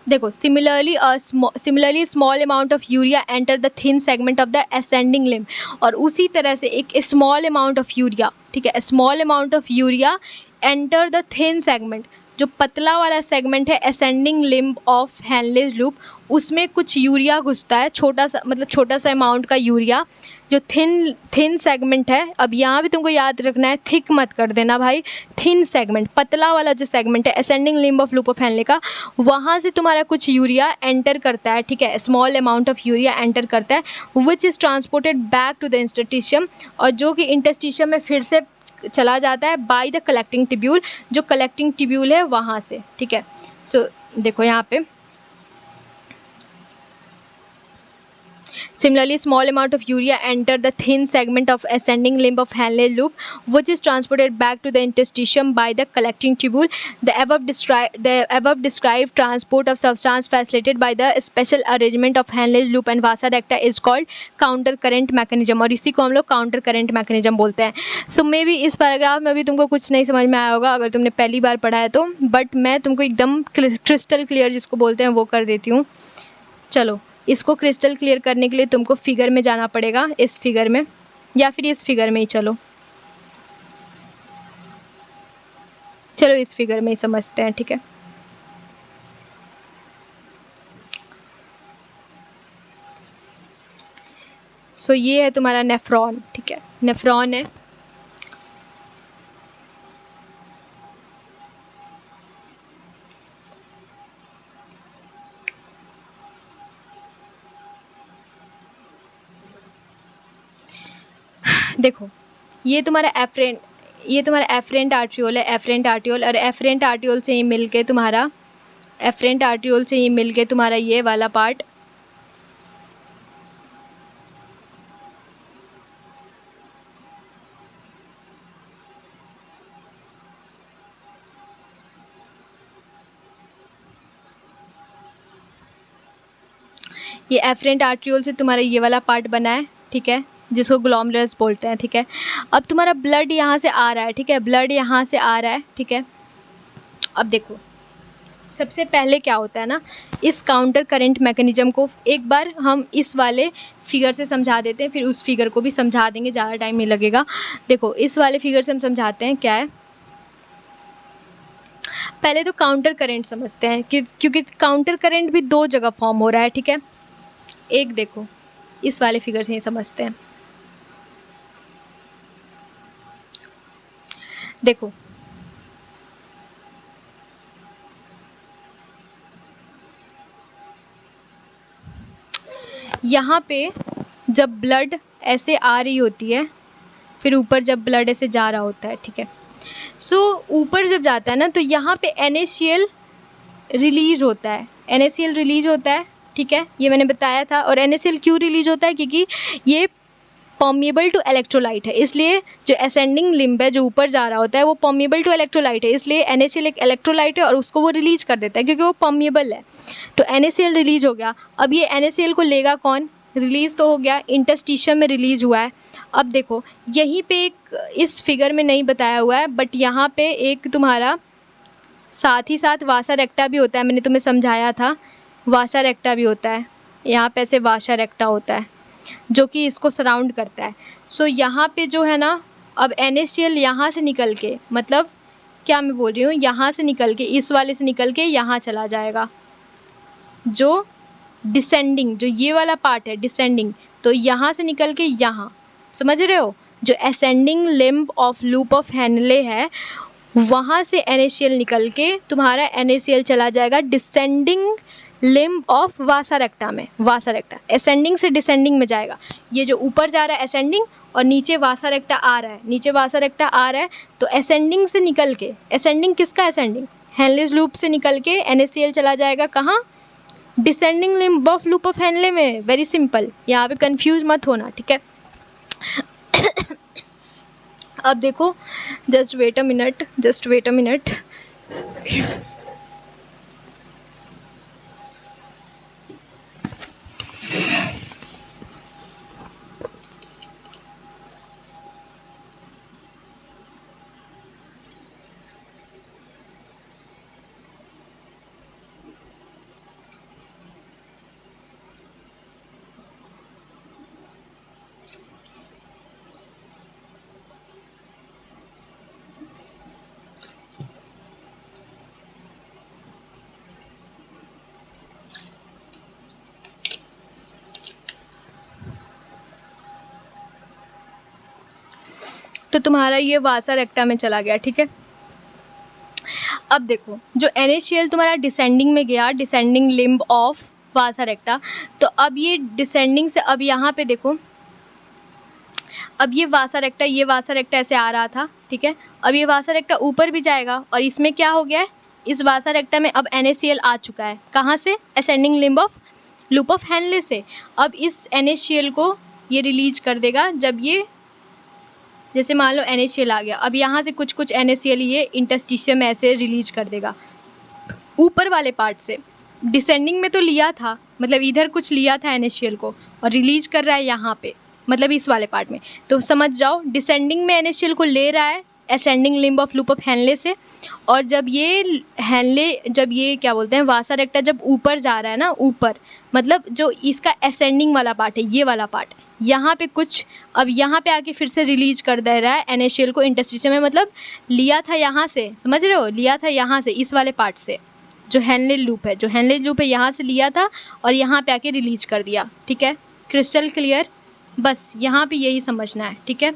देखो, similarly small amount of urea enter the thin segment of the ascending limb, और उसी तरह से एक स्मॉल अमाउंट ऑफ यूरिया, ठीक है, small amount of urea enter the thin segment, जो पतला वाला सेगमेंट है ascending limb of Henle's loop, उसमें कुछ यूरिया घुसता है, छोटा सा अमाउंट का यूरिया, जो थिन सेगमेंट है। अब यहाँ भी तुमको याद रखना है, थिक मत कर देना भाई, थिन सेगमेंट, पतला वाला जो सेगमेंट है ascending limb of loop of Henle का, वहाँ से तुम्हारा कुछ यूरिया एंटर करता है, ठीक है, small amount of urea enter करता है, which is transported back to the interstitium, और जो कि इंटरस्टिशियम में फिर से चला जाता है बाय द कलेक्टिंग ट्यूब्यूल, जो कलेक्टिंग ट्यूब्यूल है वहाँ से, ठीक है। सो देखो यहाँ पे, similarly small amount of urea enter the thin segment of ascending limb of Henle loop, which is transported back to the interstitium by the collecting tubule. The above described transport of substance facilitated by the special arrangement of Henle loop and vasa recta is called counter current mechanism, और इसी को हम लोग counter current mechanism बोलते हैं। सो may be इस paragraph में भी तुमको कुछ नहीं समझ में आया होगा अगर तुमने पहली बार पढ़ा है तो, बट मैं तुमको एकदम क्रिस्टल क्लियर जिसको बोलते हैं वो कर देती हूँ। चलो, इसको क्रिस्टल क्लियर करने के लिए तुमको फिगर में जाना पड़ेगा, इस फिगर में, या फिर इस फिगर में ही चलो इस फिगर में ही समझते हैं, ठीक है। सो ये है तुम्हारा नेफ्रॉन, ठीक है, नेफ्रॉन है। देखो, ये तुम्हारा एफरेंट आर्ट्रियोल है, एफरेंट आर्ट्रियोल, और एफरेंट आर्ट्रियोल से ही मिलके तुम्हारा ये वाला पार्ट ये एफरेंट आर्ट्रियोल से तुम्हारा ये वाला पार्ट बना है, ठीक है, जिसको ग्लोमेरुलस बोलते हैं, ठीक है। अब तुम्हारा ब्लड यहाँ से आ रहा है, ठीक है, ब्लड यहाँ से आ रहा है, ठीक है। अब देखो, सबसे पहले क्या होता है ना, इस काउंटर करंट मैकेनिज्म को एक बार हम इस वाले फिगर से समझा देते हैं, फिर उस फिगर को भी समझा देंगे, ज़्यादा टाइम नहीं लगेगा। देखो, इस वाले फिगर से हम समझाते हैं क्या है। पहले तो काउंटर करंट समझते हैं, क्योंकि काउंटर करंट भी दो जगह फॉर्म हो रहा है, ठीक है। एक देखो, इस वाले फिगर से ही समझते हैं। देखो यहाँ पे जब ब्लड ऐसे आ रही होती है, फिर ऊपर जब ब्लड ऐसे जा रहा होता है, ठीक है, सो ऊपर जब जाता है ना तो यहाँ पे NaCl रिलीज होता है, NaCl रिलीज होता है, ठीक है, ये मैंने बताया था। और NaCl क्यों रिलीज होता है? क्योंकि ये परमिएबल टू इलेक्ट्रोलाइट है, इसलिए जो असेंडिंग लिम्ब है जो ऊपर जा रहा होता है वो परमिएबल टू इलेक्ट्रोलाइट है, इसलिए NaCl एक इलेक्ट्रोलाइट है और उसको वो रिलीज कर देता है क्योंकि वो परमिएबल है। तो NaCl रिलीज हो गया। अब ये NaCl को लेगा कौन? रिलीज़ तो हो गया, इंटरस्टिशियम में रिलीज़ हुआ है। अब देखो यहीं पे एक, इस फिगर में नहीं बताया हुआ है, बट यहाँ पे एक तुम्हारा साथ ही साथ वासा रेक्टा भी होता है, मैंने तुम्हें समझाया था, वासा रेक्टा भी होता है, यहाँ पे ऐसे वासा रेक्टा होता है जो कि इसको सराउंड करता है। सो यहाँ पे जो है ना, अब NaCl यहाँ से निकल के, मतलब क्या मैं बोल रही हूँ, यहाँ से निकल के, इस वाले से निकल के यहाँ चला जाएगा, जो डिसेंडिंग, जो ये वाला पार्ट है डिसेंडिंग, तो यहाँ से निकल के यहाँ, समझ रहे हो, जो ascending limb of loop of Henle है वहाँ से NaCl निकल के तुम्हारा NaCl चला जाएगा डिसेंडिंग लिम्ब ऑफ वासा रेक्टा में। वासा रेक्टा असेंडिंग से डिसेंडिंग में जाएगा, ये जो ऊपर जा रहा है असेंडिंग और नीचे वासा रेक्टा आ रहा है, नीचे वासा रेक्टा आ रहा है, तो असेंडिंग से निकल के, असेंडिंग किसका असेंडिंग? हेनलेज लूप से निकल के NaCl चला जाएगा कहाँ? Descending limb of loop of Henley में। वेरी सिंपल, यहाँ पे कंफ्यूज मत होना, ठीक है। अब देखो, जस्ट वेट अ मिनट। तो तुम्हारा ये वासा रेक्टा में चला गया, ठीक है। अब देखो जो NaCl तुम्हारा डिसेंडिंग में गया, डिसेंडिंग लिम्ब ऑफ वासा रेक्टा, तो अब ये डिसेंडिंग से, अब यहाँ पे देखो, अब ये वासा रेक्टा ऐसे आ रहा था, ठीक है, अब ये वासा रेक्टा ऊपर भी जाएगा और इसमें क्या हो गया है, इस वासा रेक्टा में अब NaCl आ चुका है, कहाँ से? Ascending limb of loop of Henley से। अब इस NaCl को ये रिलीज कर देगा जब ये, जैसे मान लो NaCl आ गया, अब यहाँ से कुछ कुछ NaCl ये इंटरस्टिशियम में ऐसे रिलीज कर देगा ऊपर वाले पार्ट से। डिसेंडिंग में तो लिया था, मतलब इधर कुछ लिया था NaCl को और रिलीज कर रहा है यहाँ पे, मतलब इस वाले पार्ट में। तो समझ जाओ डिसेंडिंग में NaCl को ले रहा है ascending limb of loop of Henley से, और जब ये क्या बोलते हैं, वासा रेक्टा जब ऊपर जा रहा है ना, ऊपर मतलब जो इसका असेंडिंग वाला पार्ट है, ये वाला पार्ट, यहाँ पे कुछ, अब यहाँ पे आके फिर से रिलीज कर दे रहा है NaCl को इंटरस्टिशियम में, मतलब लिया था यहाँ से, समझ रहे हो, लिया था यहाँ से, इस वाले पार्ट से, जो हेनले लूप है, यहाँ से लिया था और यहाँ पे आके रिलीज कर दिया, ठीक है। Crystal clear? बस यहाँ पे यही समझना है, ठीक है,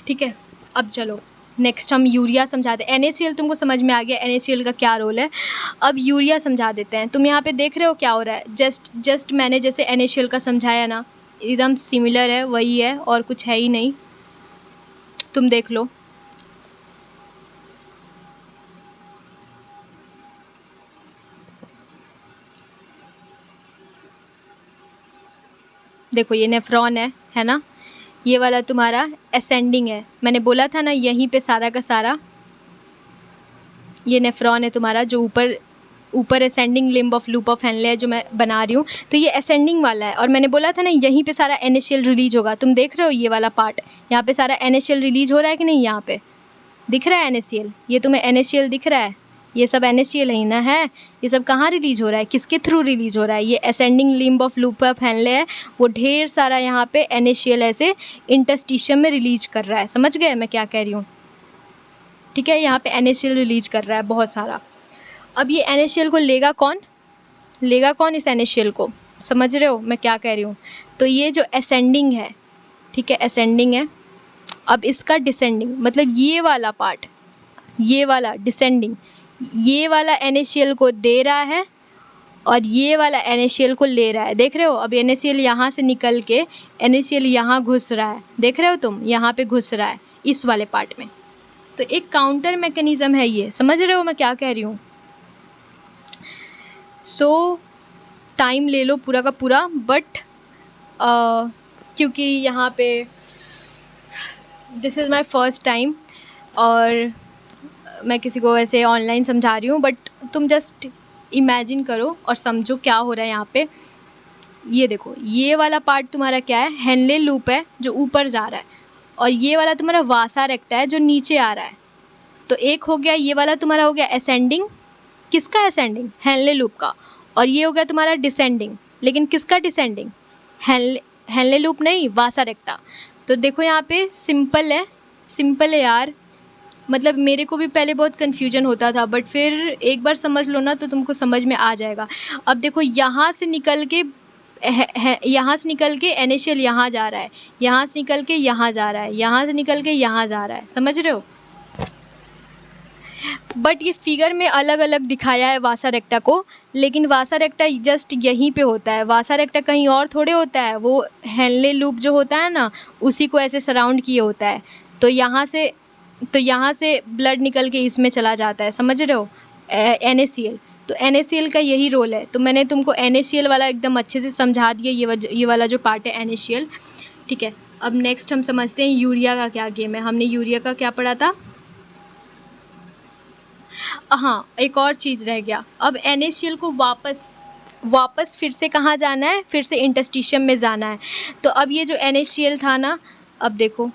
ठीक है। अब चलो नेक्स्ट हम यूरिया समझाते हैं। NaCl तुमको समझ में आ गया NaCl का क्या रोल है, अब यूरिया समझा देते हैं। तुम यहाँ पे देख रहे हो क्या हो रहा है, जस्ट मैंने जैसे NaCl का समझाया ना, एकदम सिमिलर है, वही है और कुछ है ही नहीं, तुम देख लो। देखो ये नेफ्रॉन है ना, ये वाला तुम्हारा असेंडिंग है, मैंने बोला था ना यहीं पे सारा का सारा ये नेफ्रॉन है तुम्हारा, जो ऊपर ascending limb of loop of Henle है जो मैं बना रही हूँ, तो ये असेंडिंग वाला है, और मैंने बोला था ना यहीं पे सारा NaCl रिलीज होगा। तुम देख रहे हो ये वाला पार्ट, यहाँ पे सारा NaCl रिलीज हो रहा है कि नहीं, यहाँ पे दिख रहा है NaCl, ये तुम्हें NaCl दिख रहा है, ये सब NaCl ही ना है, ये सब कहाँ रिलीज हो रहा है, किसके थ्रू रिलीज हो रहा है, ये ascending limb of loop of Henle है, वो ढेर सारा यहाँ पे NaCl ऐसे इंटरस्टिशियम में रिलीज कर रहा है, समझ गए मैं क्या कह रही हूँ, ठीक है। यहाँ पे NaCl रिलीज कर रहा है बहुत सारा। अब ये NaCl को लेगा कौन इस NaCl को, समझ रहे हो मैं क्या कह रही हूँ। तो ये जो असेंडिंग है, ठीक है, असेंडिंग है। अब इसका डिसेंडिंग मतलब ये वाला पार्ट, ये वाला डिसेंडिंग, ये वाला NaCl को दे रहा है और ये वाला NaCl को ले रहा है। देख रहे हो, अब NaCl यहाँ से निकल के NaCl यहाँ घुस रहा है, देख रहे हो तुम, यहाँ पे घुस रहा है इस वाले पार्ट में। तो एक काउंटर मैकेनिज़्म है ये, समझ रहे हो मैं क्या कह रही हूँ। सो टाइम ले लो पूरा का पूरा, बट क्योंकि यहाँ पे this is my first time और मैं किसी को वैसे ऑनलाइन समझा रही हूँ, बट तुम जस्ट इमेजिन करो और समझो क्या हो रहा है यहाँ पे। ये देखो, ये वाला पार्ट तुम्हारा क्या है, हेनले लूप है जो ऊपर जा रहा है, और ये वाला तुम्हारा वासा रेक्टा है जो नीचे आ रहा है। तो एक हो गया ये वाला तुम्हारा, हो गया असेंडिंग। किसका असेंडिंग? हेनले लूप का। और ये हो गया तुम्हारा डिसेंडिंग, लेकिन किसका डिसेंडिंग? हेनले लूप नहीं, वासा रेक्टा। तो देखो यहाँ पे सिंपल है यार, मतलब मेरे को भी पहले बहुत कन्फ्यूजन होता था, बट फिर एक बार समझ लो ना तो तुमको समझ में आ जाएगा। अब देखो यहाँ से निकल के NaCl यहाँ जा रहा है, यहाँ से निकल के यहाँ जा रहा है, यहाँ से निकल के यहाँ जा रहा है, समझ रहे हो। बट ये फिगर में अलग अलग दिखाया है वासा रेक्टा को, लेकिन वासा रेक्टा जस्ट यहीं पे होता है, वासा रेक्टा कहीं और थोड़े होता है। वो हेनले लूप जो होता है ना, उसी को ऐसे सराउंड किए होता है। तो यहाँ से ब्लड निकल के इसमें चला जाता है, समझ रहे हो, NaCl। तो NaCl का यही रोल है। तो मैंने तुमको NaCl वाला एकदम अच्छे से समझा दिया, ये वाला जो पार्ट है NaCl, ठीक है। अब नेक्स्ट हम समझते हैं यूरिया का क्या गेम है। हमने यूरिया का क्या पढ़ा था? हाँ, एक और चीज़ रह गया। अब NaCl को वापस फिर से कहाँ जाना है? फिर से इंटरस्टिशियम में जाना है। तो अब ये जो NaCl था ना, अब देखो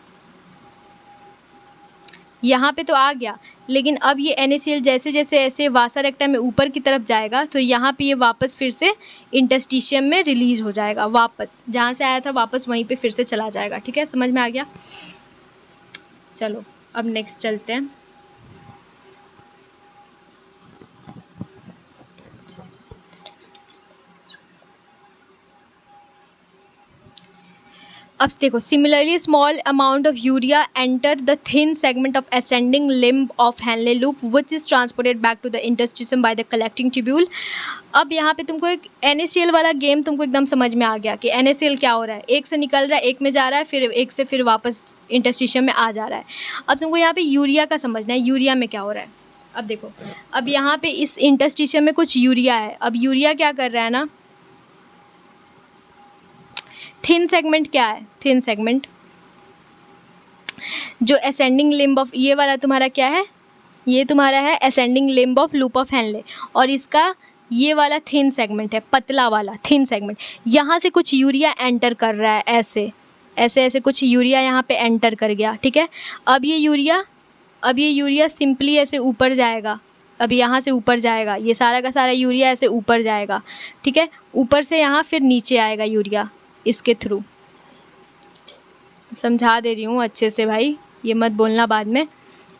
यहाँ पे तो आ गया, लेकिन अब ये NaCl जैसे जैसे ऐसे वासा रेक्टा में ऊपर की तरफ जाएगा, तो यहाँ पे ये वापस फिर से इंटरस्टिशियम में रिलीज़ हो जाएगा, वापस जहाँ से आया था वापस वहीं पे फिर से चला जाएगा। ठीक है, समझ में आ गया। चलो अब नेक्स्ट चलते हैं। अब देखो, similarly small amount of urea enter the thin segment of ascending limb of Henle loop which is transported back to the interstitium by the collecting tubule. अब यहाँ पे तुमको एक NaCl वाला गेम तुमको एकदम समझ में आ गया कि NaCl क्या हो रहा है, एक से निकल रहा है, एक में जा रहा है, फिर एक से फिर वापस इंटरस्टिशियम में आ जा रहा है। अब तुमको यहाँ पे यूरिया का समझना है, यूरिया में क्या हो रहा है। अब देखो, अब यहाँ पे इस इंटरस्टिशियम में कुछ यूरिया है। अब यूरिया क्या कर रहा है ना, थिन सेगमेंट क्या है, थिन सेगमेंट जो असेंडिंग लिम्ब ऑफ, ये वाला तुम्हारा क्या है, ये तुम्हारा है ascending limb of loop of Henley, और इसका ये वाला थिन सेगमेंट है, पतला वाला थिन सेगमेंट। यहाँ से कुछ यूरिया एंटर कर रहा है, ऐसे ऐसे ऐसे कुछ यूरिया यहाँ पे एंटर कर गया। ठीक है, अब ये यूरिया सिंपली ऐसे ऊपर जाएगा, अब यहाँ से ऊपर जाएगा, ये सारा का सारा यूरिया ऐसे ऊपर जाएगा। ठीक है, ऊपर से यहाँ फिर नीचे आएगा यूरिया इसके थ्रू। समझा दे रही हूँ अच्छे से भाई, ये मत बोलना बाद में।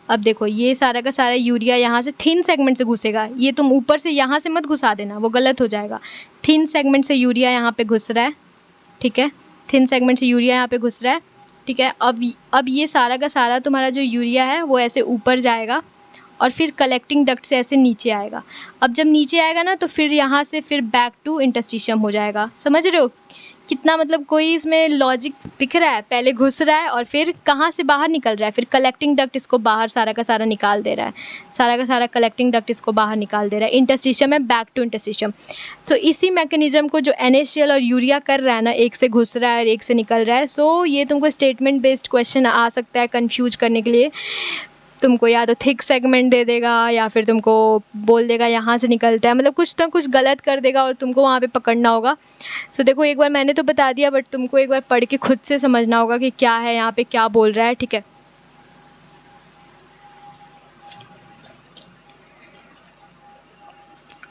अब देखो, ये सारा का सारा यूरिया यहाँ से थिन सेगमेंट से घुसेगा, ये तुम ऊपर से यहाँ से मत घुसा देना, वो गलत हो जाएगा। थिन सेगमेंट से यूरिया यहाँ पे घुस रहा है। ठीक है, थिन सेगमेंट से यूरिया यहाँ पे घुस रहा है। ठीक है, अब ये सारा का सारा तुम्हारा जो यूरिया है वो ऐसे ऊपर जाएगा और फिर कलेक्टिंग डक्ट से ऐसे नीचे आएगा। अब जब नीचे आएगा ना, तो फिर यहाँ से फिर बैक टू इंटरस्टिशियम हो जाएगा। समझ रहे हो कितना, मतलब कोई इसमें लॉजिक दिख रहा है? पहले घुस रहा है और फिर कहाँ से बाहर निकल रहा है, फिर कलेक्टिंग डक्ट इसको बाहर सारा का सारा निकाल दे रहा है, सारा का सारा कलेक्टिंग डक्ट इसको बाहर निकाल दे रहा है, इंटरस्टिशियम है, बैक टू इंटरस्टिशियम। सो इसी मैकेनिज्म को जो NaCl और यूरिया कर रहा है ना, एक से घुस रहा है और एक से निकल रहा है। सो ये तुमको स्टेटमेंट बेस्ड क्वेश्चन आ सकता है कन्फ्यूज करने के लिए। तुमको या तो थिक सेगमेंट दे देगा या फिर तुमको बोल देगा यहाँ से निकलता है, मतलब कुछ ना कुछ गलत कर देगा और तुमको वहाँ पे पकड़ना होगा। सो देखो, एक बार मैंने तो बता दिया, बट तुमको एक बार पढ़ के खुद से समझना होगा कि क्या है यहाँ पे, क्या बोल रहा है। ठीक है,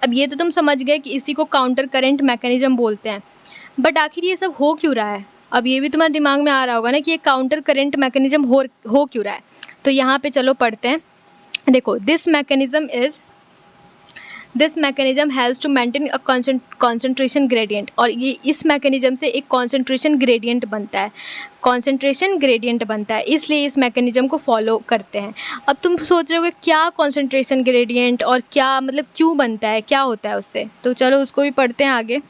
अब ये तो तुम समझ गए कि इसी को काउंटर करेंट मैकेनिज्म बोलते हैं, बट आखिर ये सब हो क्यों रहा है? अब ये भी तुम्हारे दिमाग में आ रहा होगा ना कि ये काउंटर करेंट मैकेनिज्म हो क्यों रहा है। तो यहाँ पे चलो पढ़ते हैं। देखो, this mechanism is this mechanism helps to maintain a concentration gradient, और ये इस मैकेनिज्म से एक कॉन्सेंट्रेशन ग्रेडियंट बनता है, कॉन्सेंट्रेशन ग्रेडियंट बनता है, इसलिए इस मैकेनिज्म को फॉलो करते हैं। अब तुम सोच रहे होगे क्या कॉन्सेंट्रेशन ग्रेडियंट और क्या मतलब क्यों बनता है, क्या होता है उससे, तो चलो उसको भी पढ़ते हैं आगे।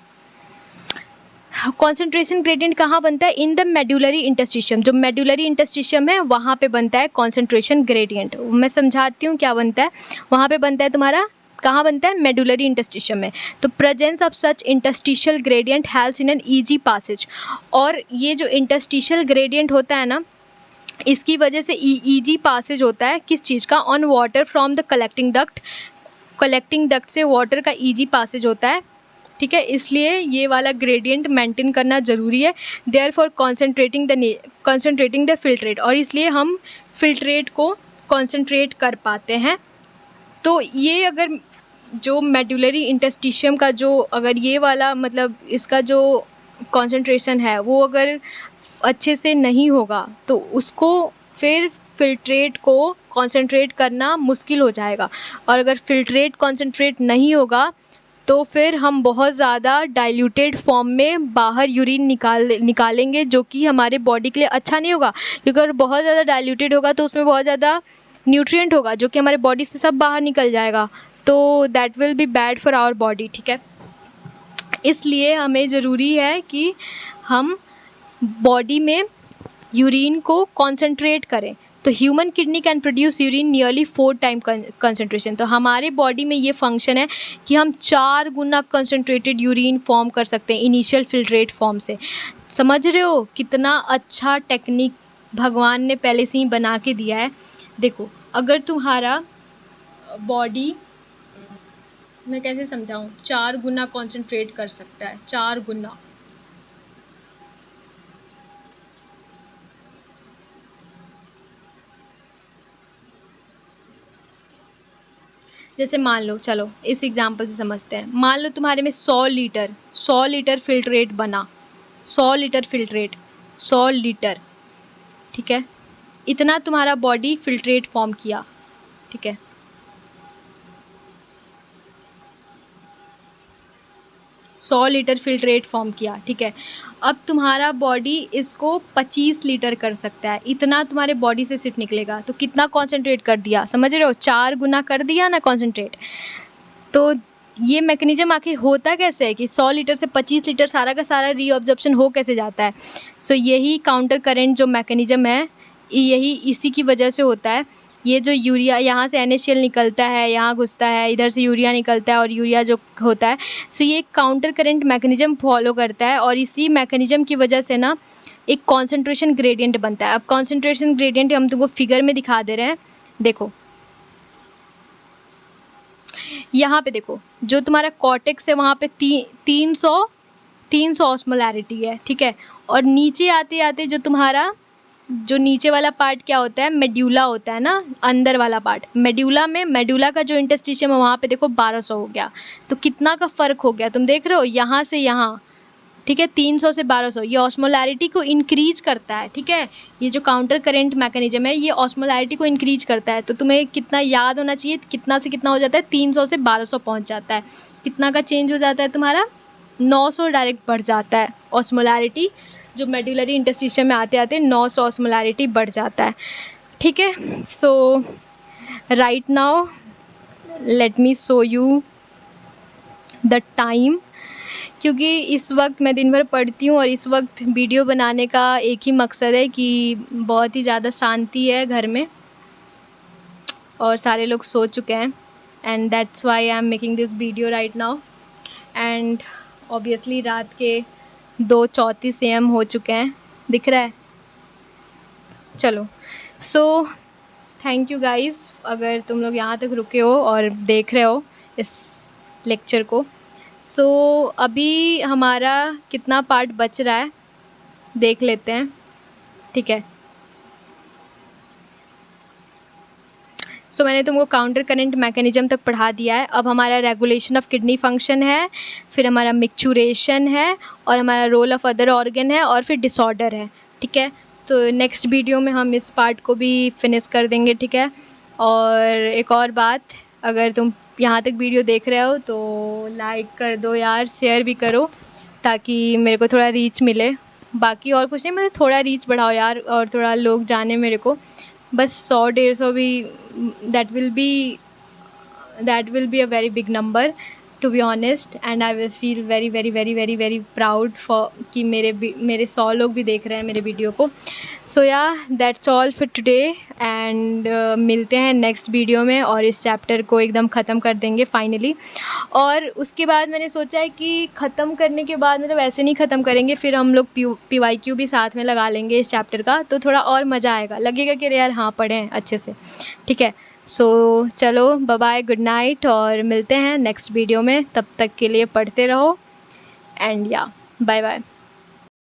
कॉन्सेंट्रेशन ग्रेडियंट कहाँ बनता है? इन द मेडुलरी इंटरस्टिशियम, जो मेडुलरी इंटरस्टिशियम है वहाँ पे बनता है कॉन्सेंट्रेशन ग्रेडियंट। मैं समझाती हूँ क्या बनता है। वहाँ पे बनता है तुम्हारा, कहाँ बनता है? मेडुलरी इंटरस्टिशियम में। तो presence of such interstitial gradient helps in an easy passage, और ये जो इंटरस्टिशियल ग्रेडियंट होता है ना, इसकी वजह से ईजी पासेज होता है किस चीज़ का? On water from the collecting duct, collecting duct से वाटर का ईजी पासेज होता है, ठीक है। इसलिए ये वाला ग्रेडियंट मेंटेन करना ज़रूरी है। Therefore concentrating the filtrate, और इसलिए हम फिल्ट्रेट को कॉन्सेंट्रेट कर पाते हैं। तो ये अगर जो मेडुलरी इंटरस्टिशियम का जो अगर ये वाला मतलब इसका जो कॉन्सेंट्रेशन है वो अगर अच्छे से नहीं होगा तो उसको फिर फिल्ट्रेट को कॉन्सेंट्रेट करना मुश्किल हो जाएगा, और अगर फिल्ट्रेट कॉन्सेंट्रेट नहीं होगा तो फिर हम बहुत ज़्यादा डाइल्यूटेड फॉर्म में बाहर यूरिन निकालेंगे, जो कि हमारे बॉडी के लिए अच्छा नहीं होगा, क्योंकि अगर बहुत ज़्यादा डाइल्यूटेड होगा तो उसमें बहुत ज़्यादा न्यूट्रिएंट होगा जो कि हमारे बॉडी से सब बाहर निकल जाएगा, तो that will be bad for our body, ठीक है। इसलिए हमें ज़रूरी है कि हम बॉडी में यूरिन को कॉन्सेंट्रेट करें। तो human kidney can produce urine nearly 4 time concentration, तो हमारे बॉडी में ये फंक्शन है कि हम 4 गुना कंसनट्रेटेड यूरिन फॉर्म कर सकते हैं इनिशियल फिल्ट्रेट फॉर्म से। समझ रहे हो कितना अच्छा टेक्निक भगवान ने पहले से ही बना के दिया है। देखो अगर तुम्हारा बॉडी, मैं कैसे समझाऊँ, 4 गुना कॉन्सेंट्रेट कर सकता है, 4 गुना, जैसे मान लो, चलो इस एग्जांपल से समझते हैं। मान लो तुम्हारे में 100 लीटर फिल्ट्रेट बना, 100 लीटर फिल्ट्रेट, 100 लीटर, ठीक है, इतना तुम्हारा बॉडी फिल्ट्रेट फॉर्म किया, ठीक है। 100 लीटर फिल्ट्रेट फॉर्म किया, ठीक है। अब तुम्हारा बॉडी इसको 25 लीटर कर सकता है, इतना तुम्हारे बॉडी से सिर्फ निकलेगा, तो कितना कॉन्सेंट्रेट कर दिया, समझ रहे हो? 4 गुना कर दिया ना कॉन्सेंट्रेट। तो ये मैकेनिज्म आखिर होता कैसे है कि 100 लीटर से 25 लीटर सारा का सारा रीअब्जॉर्प्शन हो कैसे जाता है? सो यही काउंटर करेंट जो मैकेनिज्म है, यही इसी की वजह से होता है। ये जो यूरिया यहाँ से NaCl निकलता है, यहाँ घुसता है, इधर से यूरिया निकलता है, और यूरिया जो होता है, सो ये काउंटर करंट मैकेनिज्म फॉलो करता है, और इसी मैकेनिज्म की वजह से ना एक कॉन्सेंट्रेशन ग्रेडियंट बनता है। अब कॉन्सेंट्रेशन ग्रेडियंट हम तुमको फिगर में दिखा दे रहे हैं, देखो यहाँ पे देखो, जो तुम्हारा कॉर्टेक्स है वहाँ पे 300 ऑस्मोलैरिटी है, ठीक है। और नीचे आते आते जो तुम्हारा जो नीचे वाला पार्ट क्या होता है, मेड्यूला होता है ना, अंदर वाला पार्ट, मेड्यूला का जो इंटरस्टिशियम है वहाँ पे देखो 1200 हो गया। तो कितना का फ़र्क हो गया, तुम देख रहे हो, यहाँ से यहाँ, ठीक है, 300 से 1200। ये ऑस्मोलैरिटी को इंक्रीज करता है, ठीक है। ये जो काउंटर करेंट मैकेनिज्म है ये ऑस्मोलैरिटी को इंक्रीज करता है। तो तुम्हें कितना याद होना चाहिए, कितना से कितना हो जाता है, 300 से 1200 पहुँच जाता है। कितना का चेंज हो जाता है तुम्हारा, 900 डायरेक्ट बढ़ जाता है ऑस्मोलैरिटी। जो मेडुलरी इंटरस्टिशियम में आते आते 900 ऑस्मोलैरिटी बढ़ जाता है, ठीक है। So right now let me show you the time, क्योंकि इस वक्त मैं दिन भर पढ़ती हूँ और इस वक्त वीडियो बनाने का एक ही मकसद है कि बहुत ही ज़्यादा शांति है घर में और सारे लोग सो चुके हैं, and that's why I am making this video right now. And obviously रात के 2:34 AM हो चुके हैं, दिख रहा है। चलो, सो थैंक यू गाइस, अगर तुम लोग यहाँ तक रुके हो और देख रहे हो इस लेक्चर को। सो अभी हमारा कितना पार्ट बच रहा है देख लेते हैं, ठीक है। सो मैंने तुमको काउंटर करंट मैकेनिज्म तक पढ़ा दिया है। अब हमारा रेगुलेशन ऑफ किडनी फंक्शन है, फिर हमारा मिक्चुरेशन है, और हमारा रोल ऑफ अदर ऑर्गन है, और फिर डिसऑर्डर है, ठीक है। तो नेक्स्ट वीडियो में हम इस पार्ट को भी फिनिश कर देंगे, ठीक है। और एक और बात, अगर तुम यहाँ तक वीडियो देख रहे हो तो लाइक कर दो यार, शेयर भी करो ताकि मेरे को थोड़ा रीच मिले। बाकी और कुछ नहीं, मतलब थोड़ा रीच बढ़ाओ यार और थोड़ा लोग जाने मेरे को। बस 100-150 भी that will be a very big number to be honest, and I will feel very very very very very proud for कि मेरे 100 लोग भी देख रहे हैं मेरे वीडियो को। सो या that's all for today and मिलते हैं नेक्स्ट वीडियो में और इस चैप्टर को एकदम ख़त्म कर देंगे फाइनली। और उसके बाद मैंने सोचा है कि ख़त्म करने के बाद मतलब ऐसे नहीं ख़त्म करेंगे, फिर हम लोग PYQ भी साथ में लगा लेंगे इस चैप्टर का, तो थोड़ा और मज़ा आएगा, लगेगा कि यार हाँ पढ़ें अच्छे से। ठीक है, सो चलो बाय बाय, गुड नाइट, और मिलते हैं नेक्स्ट वीडियो में। तब तक के लिए पढ़ते रहो एंड या बाय बाय।